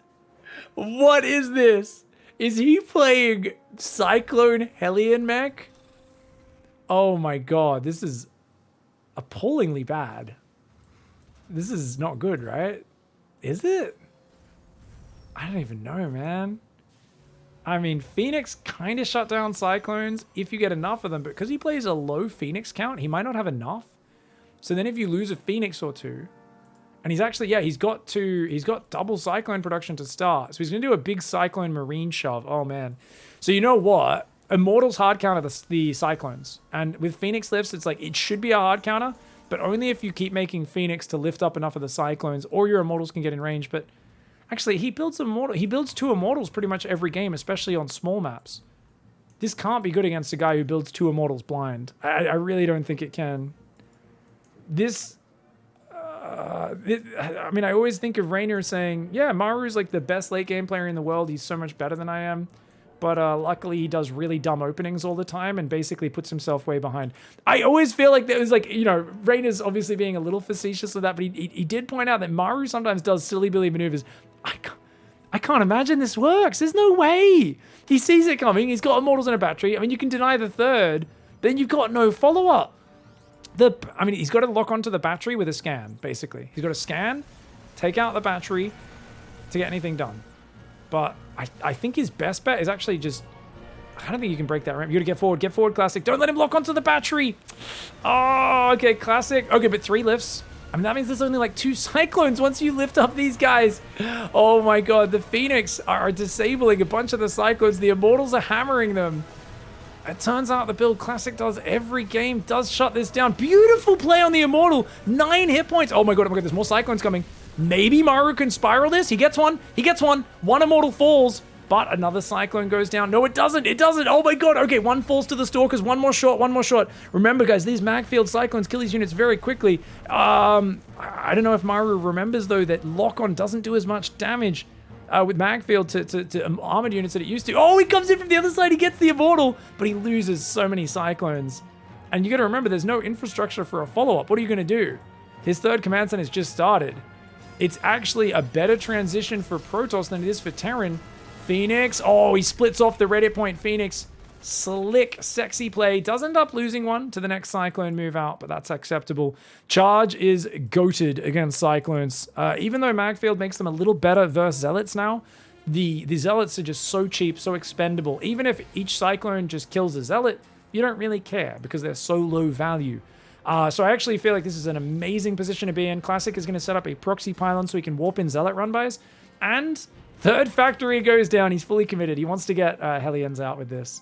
What is this? Is he playing Cyclone Hellion mech? Oh my god, this is appallingly bad. This is not good, right? Is it? I don't even know, man. I mean, Phoenix kind of shut down Cyclones if you get enough of them, but because he plays a low Phoenix count, he might not have enough. So then if you lose a Phoenix or two, and he's actually, yeah, he's got double Cyclone production to start. So he's going to do a big Cyclone Marine shove. Oh, man. So you know what? Immortals hard counter the Cyclones. And with Phoenix lifts, it's like, it should be a hard counter, but only if you keep making Phoenix to lift up enough of the Cyclones, or your Immortals can get in range. But actually, he builds two Immortals pretty much every game, especially on small maps. This can't be good against a guy who builds two Immortals blind. I really don't think it can. I mean, I always think of Rainer saying, yeah, Maru's like the best late game player in the world. He's so much better than I am. But luckily, he does really dumb openings all the time and basically puts himself way behind. I always feel like there was like, you know, Rainer's obviously being a little facetious with that, but he did point out that Maru sometimes does silly Billy maneuvers. I can't imagine this works. There's no way. He sees it coming. He's got Immortals and a battery. I mean, you can deny the third. Then you've got no follow-up. I mean, he's got to lock onto the battery with a scan, basically. He's got to scan, take out the battery to get anything done. But I think his best bet is actually just... I don't think you can break that ramp. You got to get forward. Get forward, Classic. Don't let him lock onto the battery. Oh, okay, Classic. Okay, but 3 lifts. I mean, that means there's only like 2 Cyclones once you lift up these guys. Oh my god, the Phoenix are disabling a bunch of the Cyclones. The Immortals are hammering them. It turns out the build Classic does every game does shut this down. Beautiful play on the Immortal. 9 hit points. Oh my god, there's more Cyclones coming. Maybe Maru can spiral this. He gets one. He gets one. 1 Immortal falls. But another Cyclone goes down. No, it doesn't. It doesn't. Oh my god. Okay, one falls to the Stalkers. One more shot. One more shot. Remember, guys, these Magfield Cyclones kill these units very quickly. I don't know if MARU remembers, though, that lock-on doesn't do as much damage with Magfield to armored units that it used to. Oh, he comes in from the other side. He gets the Immortal, but he loses so many Cyclones. And you got to remember, there's no infrastructure for a follow-up. What are you going to do? His third command center has just started. It's actually a better transition for Protoss than it is for Terran. Phoenix. Oh, he splits off the Reddit point. Phoenix. Slick, sexy play. Does end up losing one to the next Cyclone move out, but that's acceptable. Charge is goated against Cyclones. Even though Magfield makes them a little better versus Zealots now, the Zealots are just so cheap, so expendable. Even if each Cyclone just kills a Zealot, you don't really care because they're so low value. So I actually feel like this is an amazing position to be in. Classic is going to set up a proxy pylon so he can warp in Zealot run-bys. And third factory goes down. He's fully committed. He wants to get Hellions out with this.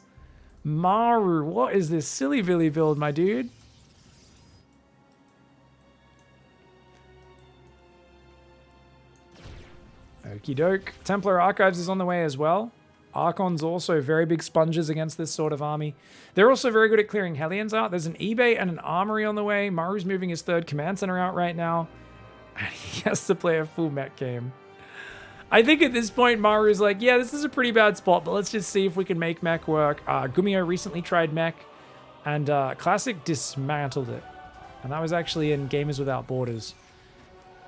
MARU, what is this silly Billy build, my dude? Okie doke. Templar Archives is on the way as well. Archons also very big sponges against this sort of army. They're also very good at clearing Hellions out. There's an eBay and an armory on the way. MARU's moving his third command center out right now. And he has to play a full mech game. I think at this point, MARU's like, yeah, this is a pretty bad spot, but let's just see if we can make mech work. Gumio recently tried mech, and Classic dismantled it. And that was actually in Gamers Without Borders.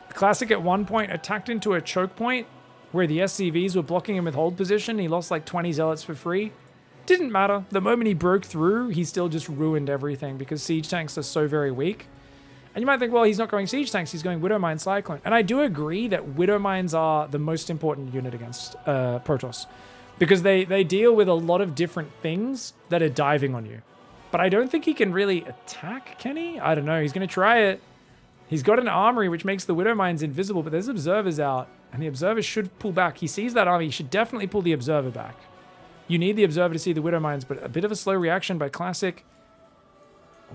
Classic at one point attacked into a choke point where the SCVs were blocking him with hold position. He lost like 20 Zealots for free. Didn't matter. The moment he broke through, he still just ruined everything because siege tanks are so very weak. And you might think, well, he's not going siege tanks, he's going Widowmine Cyclone. And I do agree that Widowmines are the most important unit against Protoss. Because they deal with a lot of different things that are diving on you. But I don't think he can really attack, can he? I don't know, he's going to try it. He's got an armory which makes the Widowmines invisible, but there's observers out. And the observer should pull back. He sees that army, he should definitely pull the observer back. You need the observer to see the Widowmines, but a bit of a slow reaction by Classic.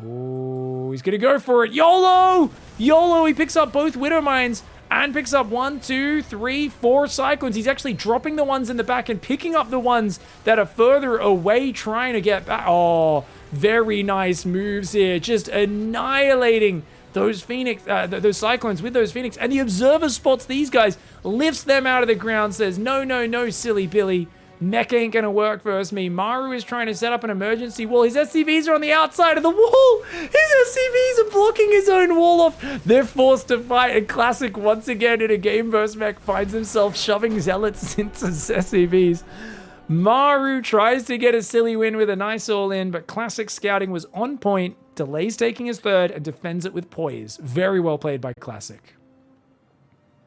Oh, he's going to go for it. YOLO! YOLO! He picks up both Widowmines and picks up 1, 2, 3, 4 Cyclones. He's actually dropping the ones in the back and picking up the ones that are further away trying to get back. Oh, very nice moves here. Just annihilating those Phoenix, those Cyclones with those Phoenix. And the observer spots these guys, lifts them out of the ground, says, no, no, no, silly Billy. Mech ain't gonna work versus me. MARU is trying to set up an emergency wall. His SCVs are on the outside of the wall. His SCVs are blocking his own wall off. They're forced to fight. And Classic, once again, in a game versus mech, finds himself shoving Zealots into SCVs. MARU tries to get a silly win with a nice all-in, but Classic scouting was on point, delays taking his third, and defends it with poise. Very well played by Classic.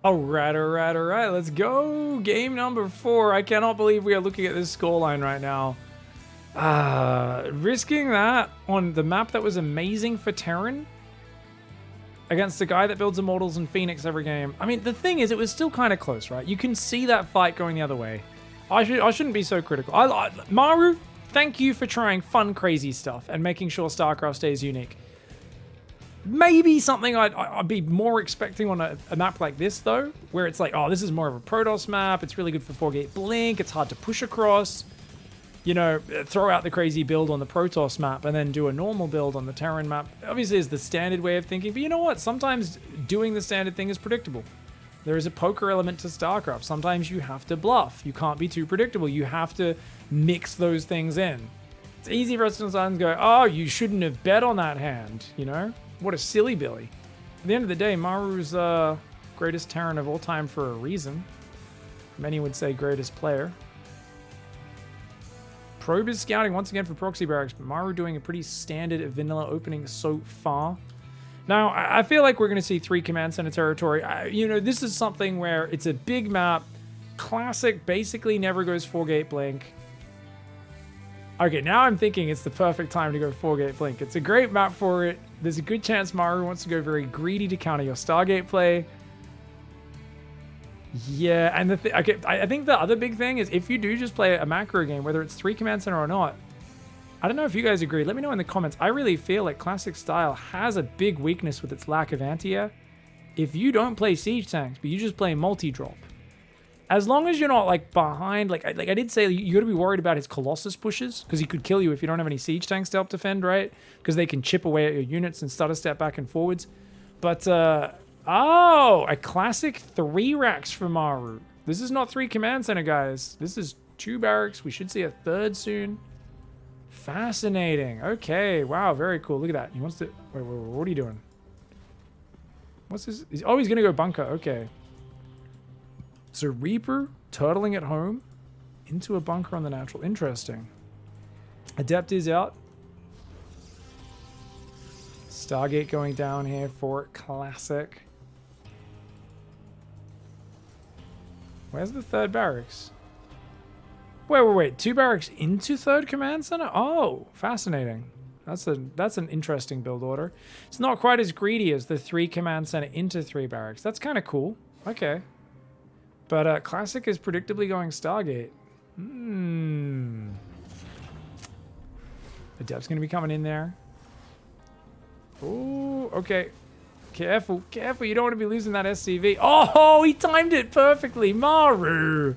All right, let's go. Game number 4. I cannot believe we are looking at this scoreline right now. Risking that on the map that was amazing for Terran against a guy that builds Immortals and Phoenix every game. I mean, the thing is, it was still kind of close, right? You can see that fight going the other way. I shouldn't be so critical. MARU, thank you for trying fun, crazy stuff and making sure StarCraft stays unique. Maybe something I'd be more expecting on a map like this, though, where it's like, oh, this is more of a Protoss map. It's really good for 4-gate blink. It's hard to push across. You know, throw out the crazy build on the Protoss map and then do a normal build on the Terran map. Obviously, is the standard way of thinking. But you know what? Sometimes doing the standard thing is predictable. There is a poker element to StarCraft. Sometimes you have to bluff. You can't be too predictable. You have to mix those things in. It's easy for us to go, oh, you shouldn't have bet on that hand, you know? What a silly Billy. At the end of the day, MARU's greatest Terran of all time for a reason. Many would say greatest player. Probe is scouting once again for proxy barracks, but MARU doing a pretty standard vanilla opening so far. Now, I feel like we're going to see 3 command center territory. You know, this is something where it's a big map. Classic basically never goes 4-gate blink. Okay, now I'm thinking it's the perfect time to go 4-gate blink. It's a great map for it. There's a good chance MARU wants to go very greedy to counter your Stargate play. Yeah, and okay, I think the other big thing is if you do just play a macro game, whether it's 3 command center or not, I don't know if you guys agree. Let me know in the comments. I really feel like Classic style has a big weakness with its lack of anti-air. If you don't play siege tanks, but you just play multi-drop, As long as you're not like behind, like I did say, you got to be worried about his Colossus pushes because he could kill you if you don't have any siege tanks to help defend, right? Because they can chip away at your units and stutter step back and forwards. But oh, a classic 3 racks for MARU. This is not 3 command center, guys. This is 2 barracks. We should see a 3rd soon. Fascinating. Okay. Wow. Very cool. Look at that. He wants to. Wait. What are you doing? What's this? Oh, he's gonna go bunker. Okay. So Reaper turtling at home into a bunker on the natural. Interesting. Adept is out. Stargate going down here for classic. Where's the 3rd barracks? Wait. 2 barracks into 3rd command center? Oh, fascinating. That's an interesting build order. It's not quite as greedy as the 3 command center into 3 barracks. That's kind of cool. Okay. But classic is predictably going Stargate. Adept's going to be coming in there. Oh, okay. Careful. You don't want to be losing that SCV. Oh, he timed it perfectly. MARU.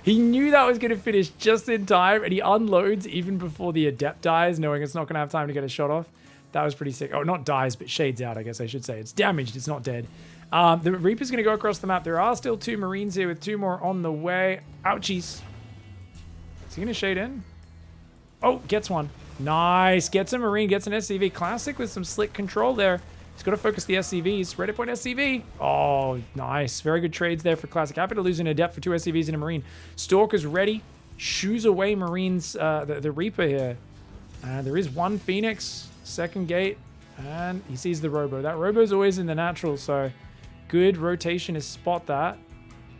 He knew that was going to finish just in time, and he unloads even before the Adept dies, knowing it's not going to have time to get a shot off. That was pretty sick. Oh, not dies, but shades out, I guess I should say. It's damaged. It's not dead. The Reaper's going to go across the map. There are still 2 Marines here with 2 more on the way. Ouchies. Is he going to shade in? Oh, gets one. Nice. Gets a Marine, gets an SCV. Classic with some slick control there. He's got to focus the SCVs. Ready point SCV. Oh, nice. Very good trades there for Classic. Happy to lose an Adept for 2 SCVs and a Marine. Stalker's ready. Shoos away Marines, the Reaper here. There is 1 Phoenix. 2nd gate. And he sees the Robo. That Robo's always in the natural, so good rotation to spot that.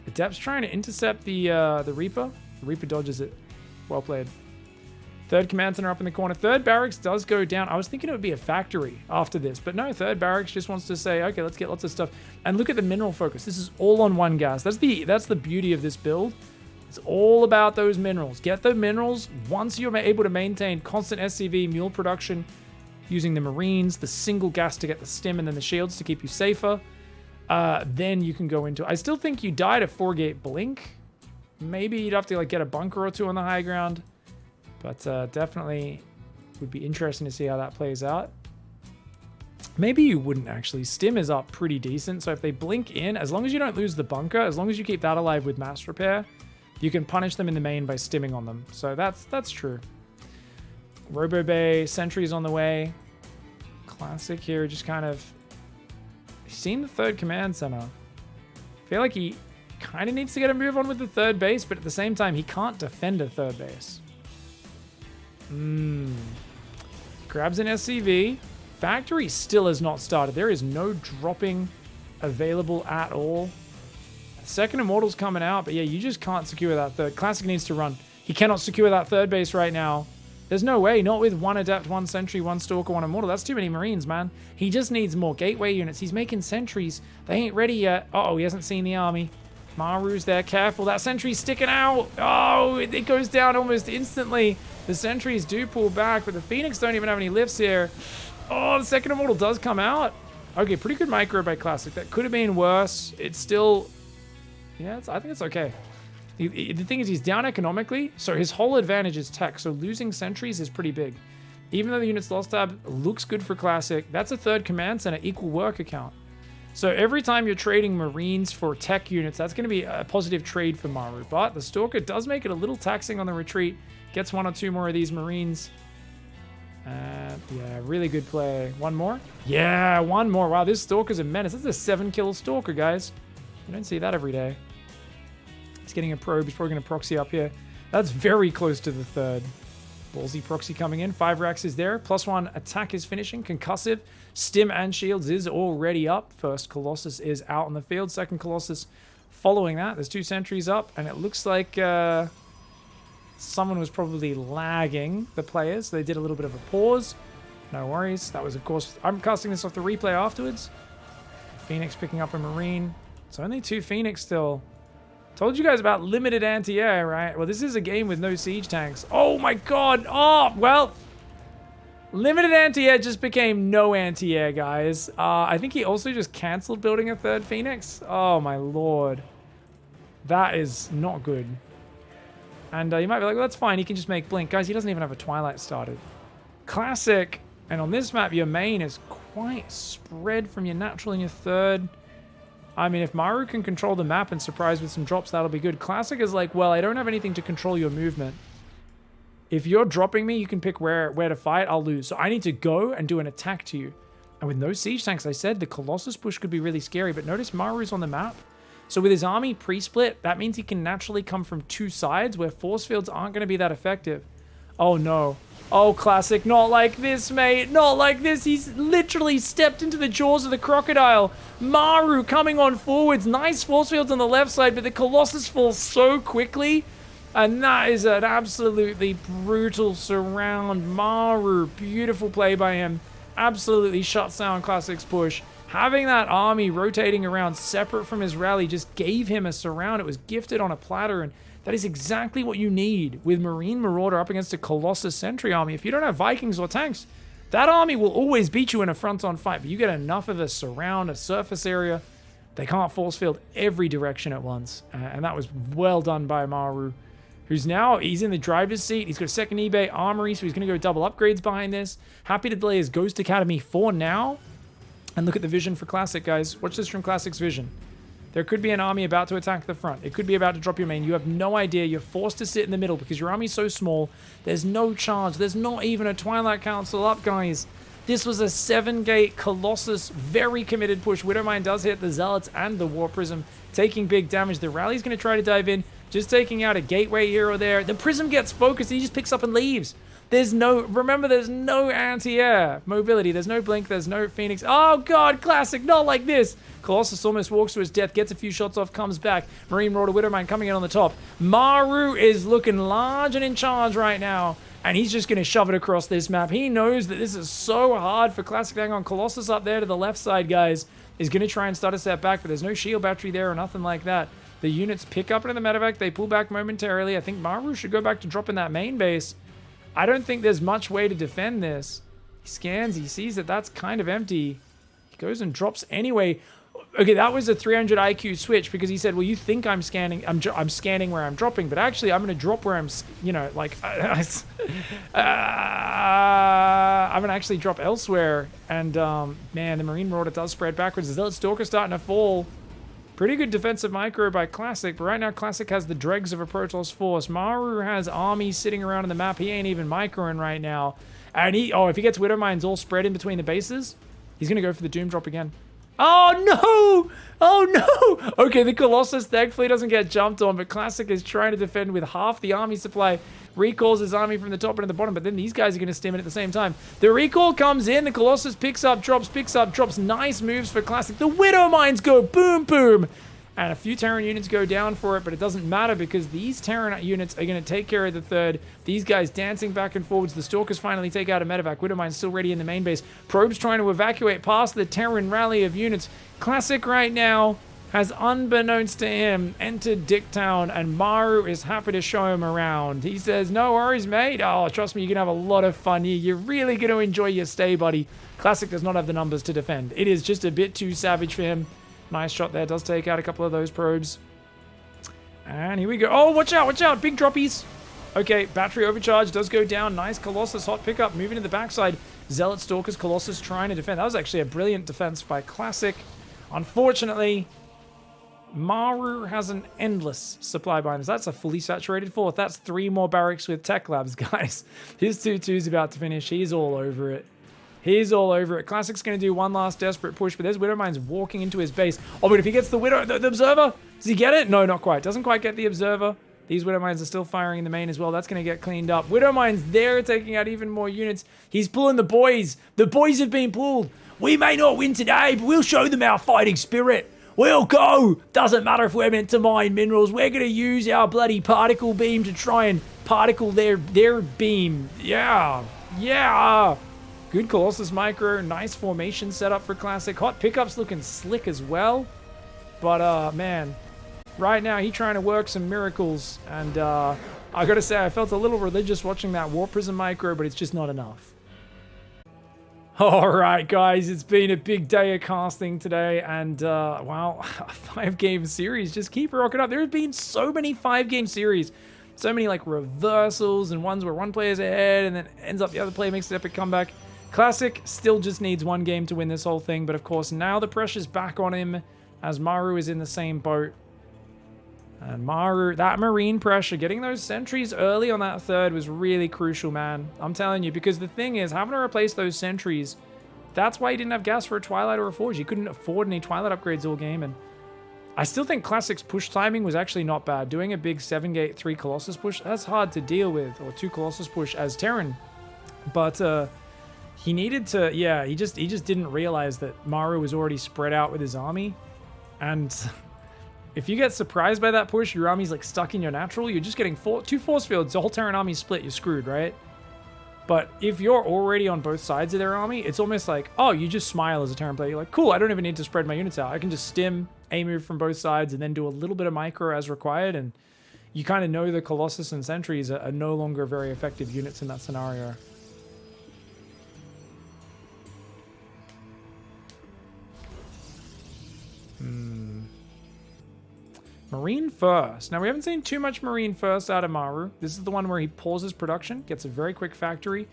Adept's trying to intercept the Reaper. The Reaper dodges it. Well played. 3rd command center up in the corner. 3rd barracks does go down. I was thinking it would be a factory after this, but no, 3rd barracks just wants to say, okay, let's get lots of stuff. And look at the mineral focus. This is all on 1 gas. That's the beauty of this build. It's all about those minerals. Get the minerals. Once you're able to maintain constant SCV mule production using the Marines, the single gas to get the stim, and then the shields to keep you safer, then you can go into... I still think you died a 4-gate blink. Maybe you'd have to like get a bunker or 2 on the high ground. But definitely would be interesting to see how that plays out. Maybe you wouldn't actually. Stim is up pretty decent. So if they blink in, as long as you don't lose the bunker, as long as you keep that alive with mass repair, you can punish them in the main by stimming on them. So that's true. Robo Bay, sentries on the way. Classic here, just kind of... He's seen the 3rd command center. I feel like he kind of needs to get a move on with the 3rd base, but at the same time, he can't defend a 3rd base. Grabs an SCV. Factory still has not started. There is no dropping available at all. 2nd Immortal's coming out, but yeah, you just can't secure that 3rd. Classic needs to run. He cannot secure that 3rd base right now. There's no way. Not with 1 Adept, 1 Sentry, 1 Stalker, 1 Immortal. That's too many Marines, man. He just needs more gateway units. He's making sentries. They ain't ready yet. Uh-oh, he hasn't seen the army. MARU's there. Careful. That sentry's sticking out. Oh, it goes down almost instantly. The sentries do pull back, but the Phoenix don't even have any lifts here. Oh, the 2nd Immortal does come out. Okay, pretty good micro by Classic. That could have been worse. It's still... Yeah, I think it's okay. The thing is, he's down economically, so his whole advantage is tech, so losing sentries is pretty big. Even though the unit's lost tab looks good for Classic, that's a 3rd command center equal work account. So every time you're trading Marines for tech units, that's going to be a positive trade for MARU. But the Stalker does make it a little taxing on the retreat. Gets 1 or 2 more of these Marines. Yeah, really good play. 1 more? Yeah, 1 more. Wow, this Stalker's a menace. This is a 7-kill Stalker, guys. You don't see that every day. He's getting a probe. He's probably going to proxy up here. That's very close to the 3rd. Ballsy proxy coming in. 5 racks is there. +1 attack is finishing. Concussive. Stim and shields is already up. 1st Colossus is out on the field. 2nd Colossus following that. There's 2 sentries up. And it looks like someone was probably lagging the players. They did a little bit of a pause. No worries. That was, of course... I'm casting this off the replay afterwards. Phoenix picking up a Marine. It's only 2 Phoenix still. Told you guys about limited anti-air, right? Well, this is a game with no siege tanks. Oh my god! Oh, well... Limited anti-air just became no anti-air, guys. I think he also just cancelled building a 3rd Phoenix. Oh my lord. That is not good. And you might be like, well, that's fine. He can just make blink. Guys, he doesn't even have a Twilight started. Classic. And on this map, your main is quite spread from your natural and your third. I mean, if MARU can control the map and surprise with some drops, that'll be good. Classic is like, well, I don't have anything to control your movement. If you're dropping me, you can pick where to fight. I'll lose. So I need to go and do an attack to you. And with no siege tanks, I said the Colossus push could be really scary. But notice MARU's on the map. So with his army pre-split, that means he can naturally come from two sides where force fields aren't going to be that effective. Oh, no. Oh, Classic, not like this, mate. Not like this. He's literally stepped into the jaws of the crocodile. MARU coming on forwards. Nice force fields on the left side, but the Colossus falls so quickly. And that is an absolutely brutal surround. MARU, beautiful play by him. Absolutely shuts down Classic's push. Having that army rotating around separate from his rally just gave him a surround. It was gifted on a platter, and that is exactly what you need with Marine Marauder up against a Colossus Sentry army. If you don't have Vikings or tanks, that army will always beat you in a front-on fight, but you get enough of a surround, a surface area. They can't force field every direction at once, and that was well done by MARU, who's now, he's in the driver's seat. He's got a second eBay armory, so he's going to go double upgrades behind this. Happy to delay his Ghost Academy for now. And look at the vision for Classic, guys. Watch this from Classic's vision. There could be an army about to attack the front. It could be about to drop your main. You have no idea. You're forced to sit in the middle because your army's so small. There's no charge. There's not even a Twilight Council up, guys. This was a 7-gate Colossus, very committed push. Widowmine does hit the Zealots and the War Prism, taking big damage. The Rally's going to try to dive in, just taking out a gateway here or there. The Prism gets focused. He just picks up and leaves. Remember, there's no anti-air mobility. There's no blink. There's no Phoenix. Oh, God, Classic, not like this. Colossus almost walks to his death, gets a few shots off, comes back. Marine Marauder, Widowmine coming in on the top. MARU is looking large and in charge right now, and he's just going to shove it across this map. He knows that this is so hard for Classic to hang on. Colossus up there to the left side, guys, is going to try and start a step back, but there's no shield battery there or nothing like that. The units pick up into the medevac. They pull back momentarily. I think MARU should go back to dropping that main base. I don't think there's much way to defend this. He scans, he sees that that's kind of empty. He goes and drops anyway. Okay, that was a 300 IQ switch because he said, well, you think I'm scanning, I'm scanning where I'm dropping, but actually I'm going to drop where I'm, you know, like, I'm going to actually drop elsewhere. And, man, the Marine Marauder does spread backwards. The Zealot Stalker starting to fall. Pretty good defensive micro by Classic, but right now Classic has the dregs of a Protoss force. MARU has armies sitting around on the map. He ain't even microing right now. And if he gets Widowmines all spread in between the bases, he's going to go for the Doom Drop again. Oh, no! Oh, no! Okay, the Colossus thankfully doesn't get jumped on, but Classic is trying to defend with half the army supply. Recalls his army from the top and the bottom, but then these guys are going to stem it at the same time. The recall comes in, the Colossus picks up, drops. Nice moves for Classic. The Widowmines go boom, boom! And a few Terran units go down for it, but it doesn't matter because these Terran units are going to take care of the third. These guys dancing back and forwards. The Stalkers finally take out a medevac. Widowmine's still ready in the main base. Probe's trying to evacuate past the Terran rally of units. Classic right now has, unbeknownst to him, entered Dicktown, and MARU is happy to show him around. He says, no worries, mate. Oh, trust me, you're going to have a lot of fun here. You're really going to enjoy your stay, buddy. Classic does not have the numbers to defend. It is just a bit too savage for him. Nice shot there. Does take out a couple of those probes. And here we go. Oh, watch out, watch out. Big droppies. Okay, battery overcharge does go down. Nice Colossus hot pickup. Moving to the backside. Zealot Stalkers, Colossus trying to defend. That was actually a brilliant defense by Classic. Unfortunately, MARU has an endless supply behind us. That's a fully saturated fourth. That's 3 more barracks with tech labs, guys. His 2-2's about to finish. He's all over it. He's all over it. Classic's going to do one last desperate push, but there's Widowmines walking into his base. Oh, but if he gets the Observer, does he get it? No, not quite. Doesn't quite get the Observer. These Widowmines are still firing in the main as well. That's going to get cleaned up. Widowmines there taking out even more units. He's pulling the boys. The boys have been pulled. We may not win today, but we'll show them our fighting spirit. We'll go. Doesn't matter if we're meant to mine minerals. We're going to use our bloody particle beam to try and particle their beam. Yeah. Yeah. Good Colossus micro. Nice formation setup for Classic. Hot pickups looking slick as well. But, man, right now he's trying to work some miracles. And I got to say, I felt a little religious watching that War Prism micro, but it's just not enough. All right, guys, it's been a big day of casting today, and wow, a 5-game series just keep rocking up. There have been so many 5-game series, so many like reversals and ones where one player's ahead and then ends up the other player makes an epic comeback. Classic still just needs one game to win this whole thing, but of course now the pressure's back on him as MARU is in the same boat. And MARU, that marine pressure, getting those sentries early on that third was really crucial, man. I'm telling you, because the thing is, having to replace those sentries, that's why he didn't have gas for a Twilight or a Forge. He couldn't afford any Twilight upgrades all game, and I still think Classic's push timing was actually not bad. Doing a big 7-gate 3 Colossus push, that's hard to deal with, or 2 Colossus push as Terran. But he needed to, yeah, he just didn't realize that MARU was already spread out with his army, and if you get surprised by that push, your army's like stuck in your natural, you're just getting 2 force fields, the whole Terran army split, you're screwed, right? But if you're already on both sides of their army, it's almost like, oh, you just smile as a Terran player. You're like, cool, I don't even need to spread my units out. I can just stim, A-move from both sides, and then do a little bit of micro as required, and you kind of know the Colossus and Sentries are no longer very effective units in that scenario. Marine first. Now, we haven't seen too much Marine first out of MARU. This is the one where he pauses production, gets a very quick factory,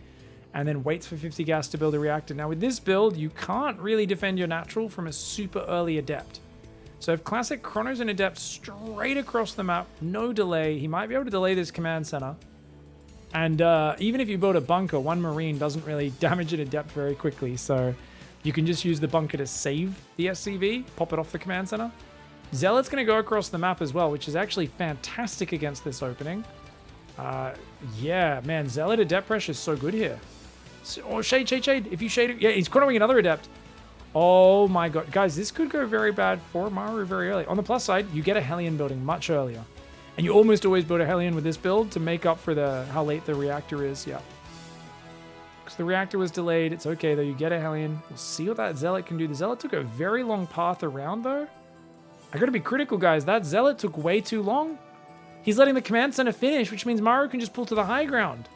and then waits for 50 gas to build a reactor. Now, with this build, you can't really defend your natural from a super early Adept. So if Classic chronos an Adept straight across the map, no delay, he might be able to delay this command center. And even if you build a bunker, one Marine doesn't really damage an Adept very quickly. So you can just use the bunker to save the SCV, pop it off the command center. Zealot's going to go across the map as well, which is actually fantastic against this opening. Yeah, man, Zealot Adept pressure is so good here. Oh, shade. If you shade it, yeah, he's chronoing another Adept. Oh my god. Guys, this could go very bad for MARU very early. On the plus side, you get a Hellion building much earlier. And you almost always build a Hellion with this build to make up for how late the reactor is. Yeah. Because the reactor was delayed. It's okay, though. You get a Hellion. We'll see what that Zealot can do. The Zealot took a very long path around, though. I gotta be critical, guys. That Zealot took way too long. He's letting the command center finish, which means MARU can just pull to the high ground.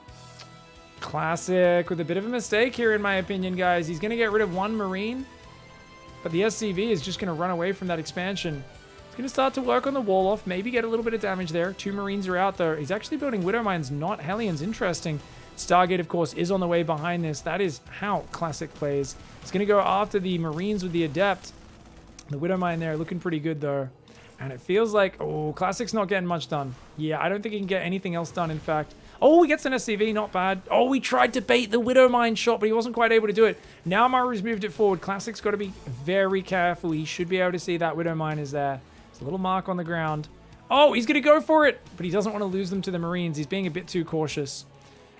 Classic with a bit of a mistake here, in my opinion, guys. He's gonna get rid of one Marine, but the SCV is just gonna run away from that expansion. He's gonna start to work on the wall off, maybe get a little bit of damage there. 2 Marines are out, though. He's actually building Widow Mines, not Hellions. Interesting. Stargate, of course, is on the way behind this. That is how Classic plays. He's gonna go after the Marines with the Adept. The Widow Mine there looking pretty good, though. And it feels like, oh, Classic's not getting much done. Yeah, I don't think he can get anything else done, in fact. Oh, he gets an SCV, not bad. Oh, he tried to bait the Widow Mine shot, but he wasn't quite able to do it. Now MARU's moved it forward. Classic's got to be very careful. He should be able to see that Widow Mine is there. There's a little mark on the ground. Oh, he's going to go for it, but he doesn't want to lose them to the Marines. He's being a bit too cautious.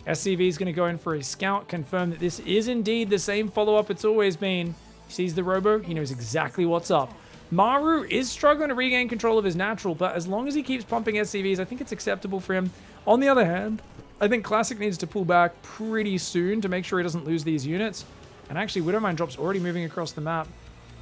SCV is going to go in for a scout, confirm that this is indeed the same follow-up it's always been. He sees the robo, he knows exactly what's up. MARU is struggling to regain control of his natural, but as long as he keeps pumping SCVs, I think it's acceptable for him. On the other hand, I think Classic needs to pull back pretty soon to make sure he doesn't lose these units. And actually, Widowmine drop's already moving across the map.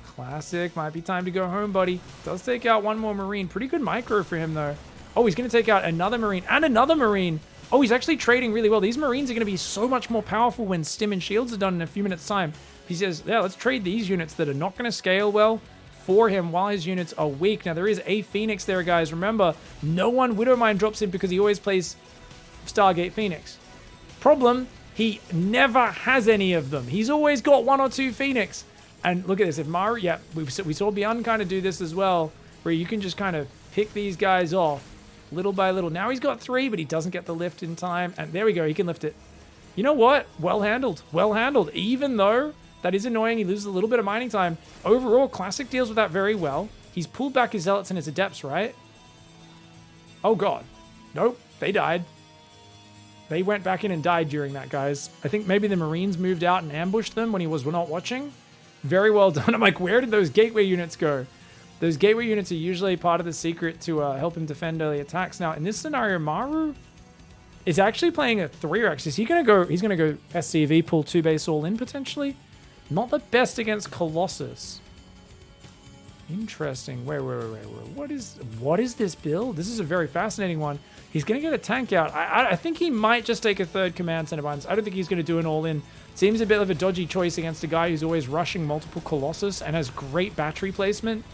Classic, might be time to go home, buddy. Does take out one more Marine. Pretty good micro for him, though. Oh, he's going to take out another Marine and another Marine. Oh, he's actually trading really well. These Marines are going to be so much more powerful when Stim and Shields are done in a few minutes' time. He says, yeah, let's trade these units that are not going to scale well for him while his units are weak. Now, there is a Phoenix there, guys. Remember, no one Widowmine drops in because he always plays Stargate Phoenix. Problem, he never has any of them. He's always got 1 or 2 Phoenix. And look at this. If MARU, yeah, we saw Beyond kind of do this as well, where you can just kind of pick these guys off little by little. Now he's got 3, but he doesn't get the lift in time. And there we go. He can lift it. You know what? Well handled. Well handled. Even though that is annoying, he loses a little bit of mining time. Overall, Classic deals with that very well. He's pulled back his Zealots and his Adepts, right? Oh, God. Nope. They died. They went back in and died during that, guys. I think maybe the Marines moved out and ambushed them when he was not watching. Very well done. I'm like, where did those Gateway units go? Those Gateway units are usually part of the secret to help him defend early attacks. Now, in this scenario, MARU is actually playing a 3-Rex. Is he going to go? He's going to go SCV, pull 2 base all in, potentially? Not the best against Colossus. Interesting. Wait. What is this build? This is a very fascinating one. He's going to get a tank out. I think he might just take a third command center buttons. I don't think he's going to do an all-in. Seems a bit of a dodgy choice against a guy who's always rushing multiple Colossus and has great battery placement.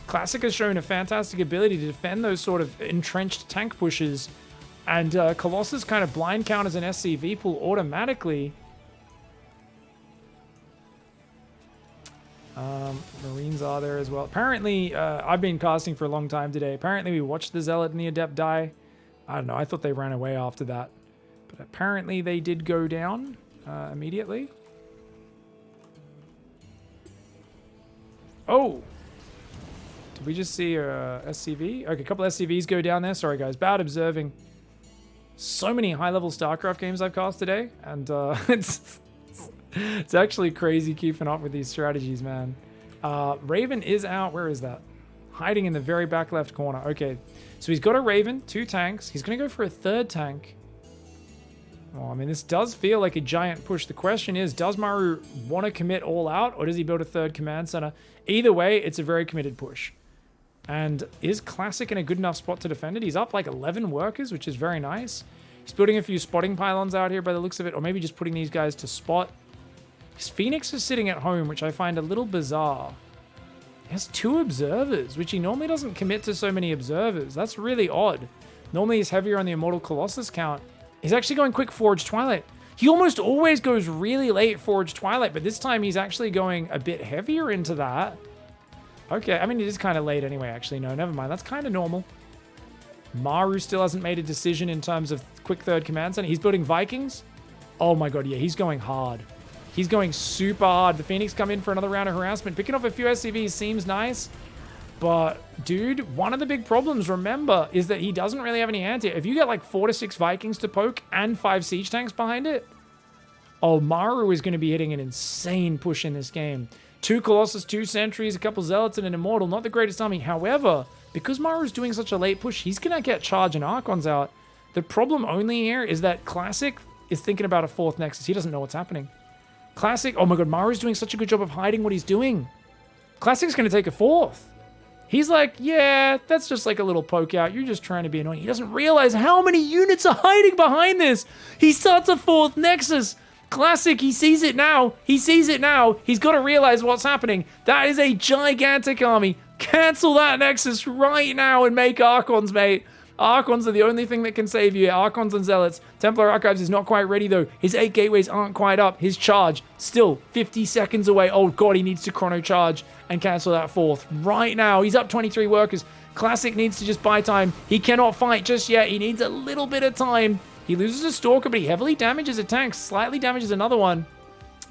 Classic has shown a fantastic ability to defend those sort of entrenched tank pushes. And Colossus kind of blind counters an SCV pull automatically. Marines are there as well. Apparently, I've been casting for a long time today. Apparently, we watched the Zealot and the Adept die. I don't know. I thought they ran away after that. But apparently, they did go down immediately. Oh! Did we just see a SCV? Okay, a couple SCVs go down there. Sorry, guys. Bad observing. So many high-level StarCraft games I've cast today. And it's actually crazy keeping up with these strategies, man. Raven is out. Where is that? Hiding in the very back left corner. Okay, so he's got a Raven, 2 tanks. He's going to go for a 3rd tank. Oh, I mean, this does feel like a giant push. The question is, does Maru want to commit all out, or does he build a 3rd command center? Either way, it's a very committed push. And is Classic in a good enough spot to defend it? He's up like 11 workers, which is very nice. He's building a few spotting pylons out here by the looks of it, or maybe just putting these guys to spot. His Phoenix is sitting at home, which I find a little bizarre. He has 2 observers, which he normally doesn't commit to so many observers. That's really odd. Normally he's heavier on the Immortal Colossus count. He's actually going quick Forge Twilight. He almost always goes really late Forge Twilight, but this time he's actually going a bit heavier into that. Okay, I mean, it is kind of late anyway, actually. No, never mind. That's kind of normal. Maru still hasn't made a decision in terms of quick 3rd command center. He's building Vikings. Oh my god, yeah, he's going hard. He's going super hard. The Phoenix come in for another round of harassment. Picking off a few SCVs seems nice. But, dude, one of the big problems, remember, is that he doesn't really have any anti. If you get like 4 to 6 Vikings to poke and 5 siege tanks behind it, oh, Maru is going to be hitting an insane push in this game. 2 Colossus, 2 Sentries, a couple Zealots, and an Immortal. Not the greatest army. However, because Maru's doing such a late push, he's going to get Charge and Archons out. The problem only here is that Classic is thinking about a 4th Nexus. He doesn't know what's happening. Classic, oh my god, Maru's doing such a good job of hiding what he's doing. Classic's going to take a 4th. He's like, yeah, that's just like a little poke out. You're just trying to be annoying. He doesn't realize how many units are hiding behind this. He starts a 4th Nexus. Classic, he sees it now. He sees it now. He's got to realize what's happening. That is a gigantic army. Cancel that Nexus right now and make Archons, mate. Archons are the only thing that can save you. Archons and Zealots. Templar Archives is not quite ready, though. His 8 gateways aren't quite up. His charge, still 50 seconds away. Oh, God, he needs to chrono charge and cancel that 4th. Right now, he's up 23 workers. Classic needs to just buy time. He cannot fight just yet. He needs a little bit of time. He loses a Stalker, but he heavily damages a tank. Slightly damages another one.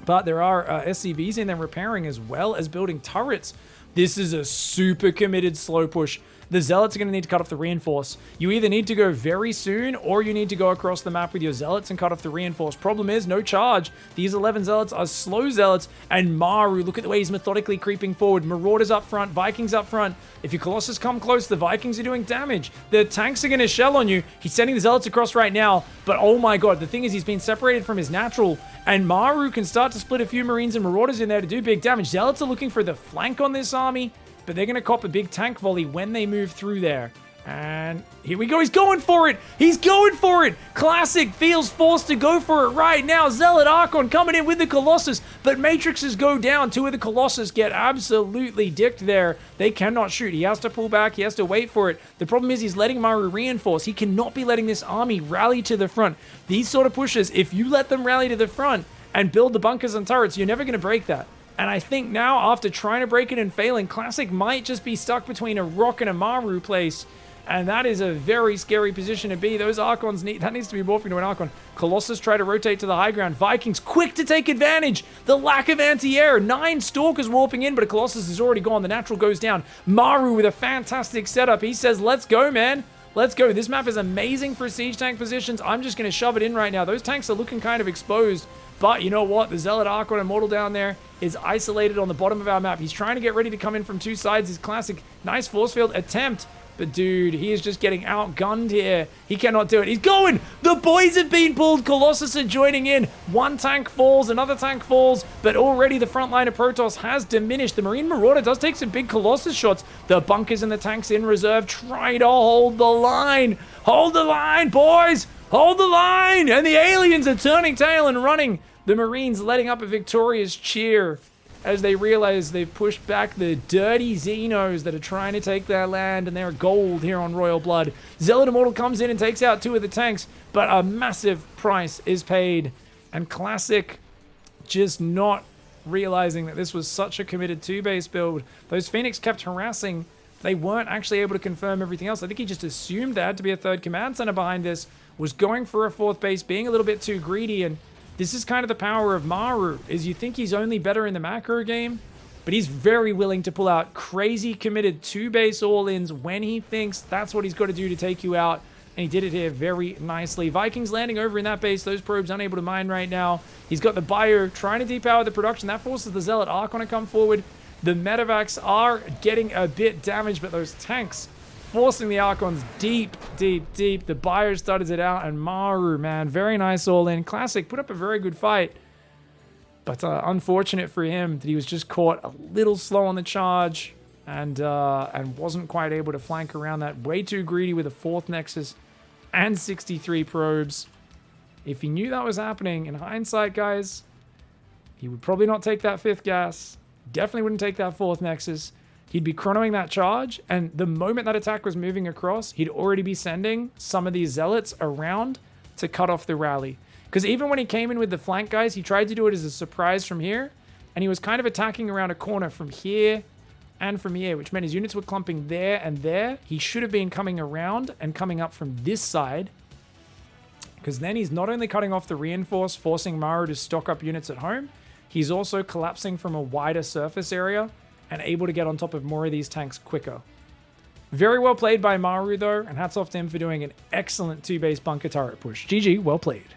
But there are SCVs in there repairing as well as building turrets. This is a super committed slow push. The Zealots are going to need to cut off the Reinforce. You either need to go very soon, or you need to go across the map with your Zealots and cut off the Reinforce. Problem is, no charge. These 11 Zealots are slow Zealots, and Maru, look at the way he's methodically creeping forward. Marauders up front, Vikings up front. If your Colossus come close, the Vikings are doing damage. The tanks are going to shell on you. He's sending the Zealots across right now, but oh my god, the thing is he's been separated from his natural, and Maru can start to split a few Marines and Marauders in there to do big damage. Zealots are looking for the flank on this army, but they're going to cop a big tank volley when they move through there. And here we go. He's going for it. He's going for it. Classic feels forced to go for it right now. Zealot Archon coming in with the Colossus, but Matrixes go down. 2 of the Colossus get absolutely dicked there. They cannot shoot. He has to pull back. He has to wait for it. The problem is he's letting Maru reinforce. He cannot be letting this army rally to the front. These sort of pushes, if you let them rally to the front and build the bunkers and turrets, you're never going to break that. And I think now, after trying to break it and failing, Classic might just be stuck between a rock and a Maru place. And that is a very scary position to be. Those Archons that needs to be morphing to an Archon. Colossus try to rotate to the high ground. Vikings quick to take advantage. The lack of anti-air. 9 Stalkers warping in, but a Colossus is already gone. The natural goes down. Maru with a fantastic setup. He says, let's go, man. Let's go. This map is amazing for siege tank positions. I'm just going to shove it in right now. Those tanks are looking kind of exposed. But you know what? The Zealot Archon Immortal down there is isolated on the bottom of our map. He's trying to get ready to come in from 2 sides. His Classic nice force field attempt But dude, he is just getting outgunned here. He cannot do it. He's going! The boys have been pulled. Colossus are joining in. One tank falls, another tank falls, but already the front line of Protoss has diminished. The Marine Marauder does take some big Colossus shots. The bunkers and the tanks in reserve try to hold the line. Hold the line, boys! Hold the line! And the aliens are turning tail and running. The Marines letting up a victorious cheer as they realize they've pushed back the dirty Xenos that are trying to take their land, and they're gold here on Royal Blood. Zealot Immortal comes in and takes out 2 of the tanks, but a massive price is paid. And Classic just not realizing that this was such a committed 2-base build. Those Phoenix kept harassing. They weren't actually able to confirm everything else. I think he just assumed there had to be a 3rd command center behind this, was going for a 4th base, being a little bit too greedy, and this is kind of the power of MARU, is you think he's only better in the macro game, but he's very willing to pull out crazy committed 2-base all-ins when he thinks that's what he's got to do to take you out, and he did it here very nicely. Vikings landing over in that base, those probes unable to mine right now. He's got the Bio trying to depower the production. That forces the Zealot Archon to come forward. The Medevacs are getting a bit damaged, but those tanks forcing the Archons deep, deep, deep. The Bio started it out, and MARU, man, very nice all-in. Classic put up a very good fight, but unfortunate for him that he was just caught a little slow on the charge and wasn't quite able to flank around that. Way too greedy with a 4th Nexus and 63 probes. If he knew that was happening, in hindsight, guys, he would probably not take that 5th gas. Definitely wouldn't take that 4th Nexus. He'd be chronoing that charge, and the moment that attack was moving across, he'd already be sending some of these Zealots around to cut off the rally. Because even when he came in with the flank guys, he tried to do it as a surprise from here, and he was kind of attacking around a corner from here and from here, which meant his units were clumping there and there. He should have been coming around and coming up from this side, because then he's not only cutting off the reinforce, forcing MARU to stock up units at home, he's also collapsing from a wider surface area and able to get on top of more of these tanks quicker. Very well played by MARU though, and hats off to him for doing an excellent 2-base bunker turret push. GG, well played.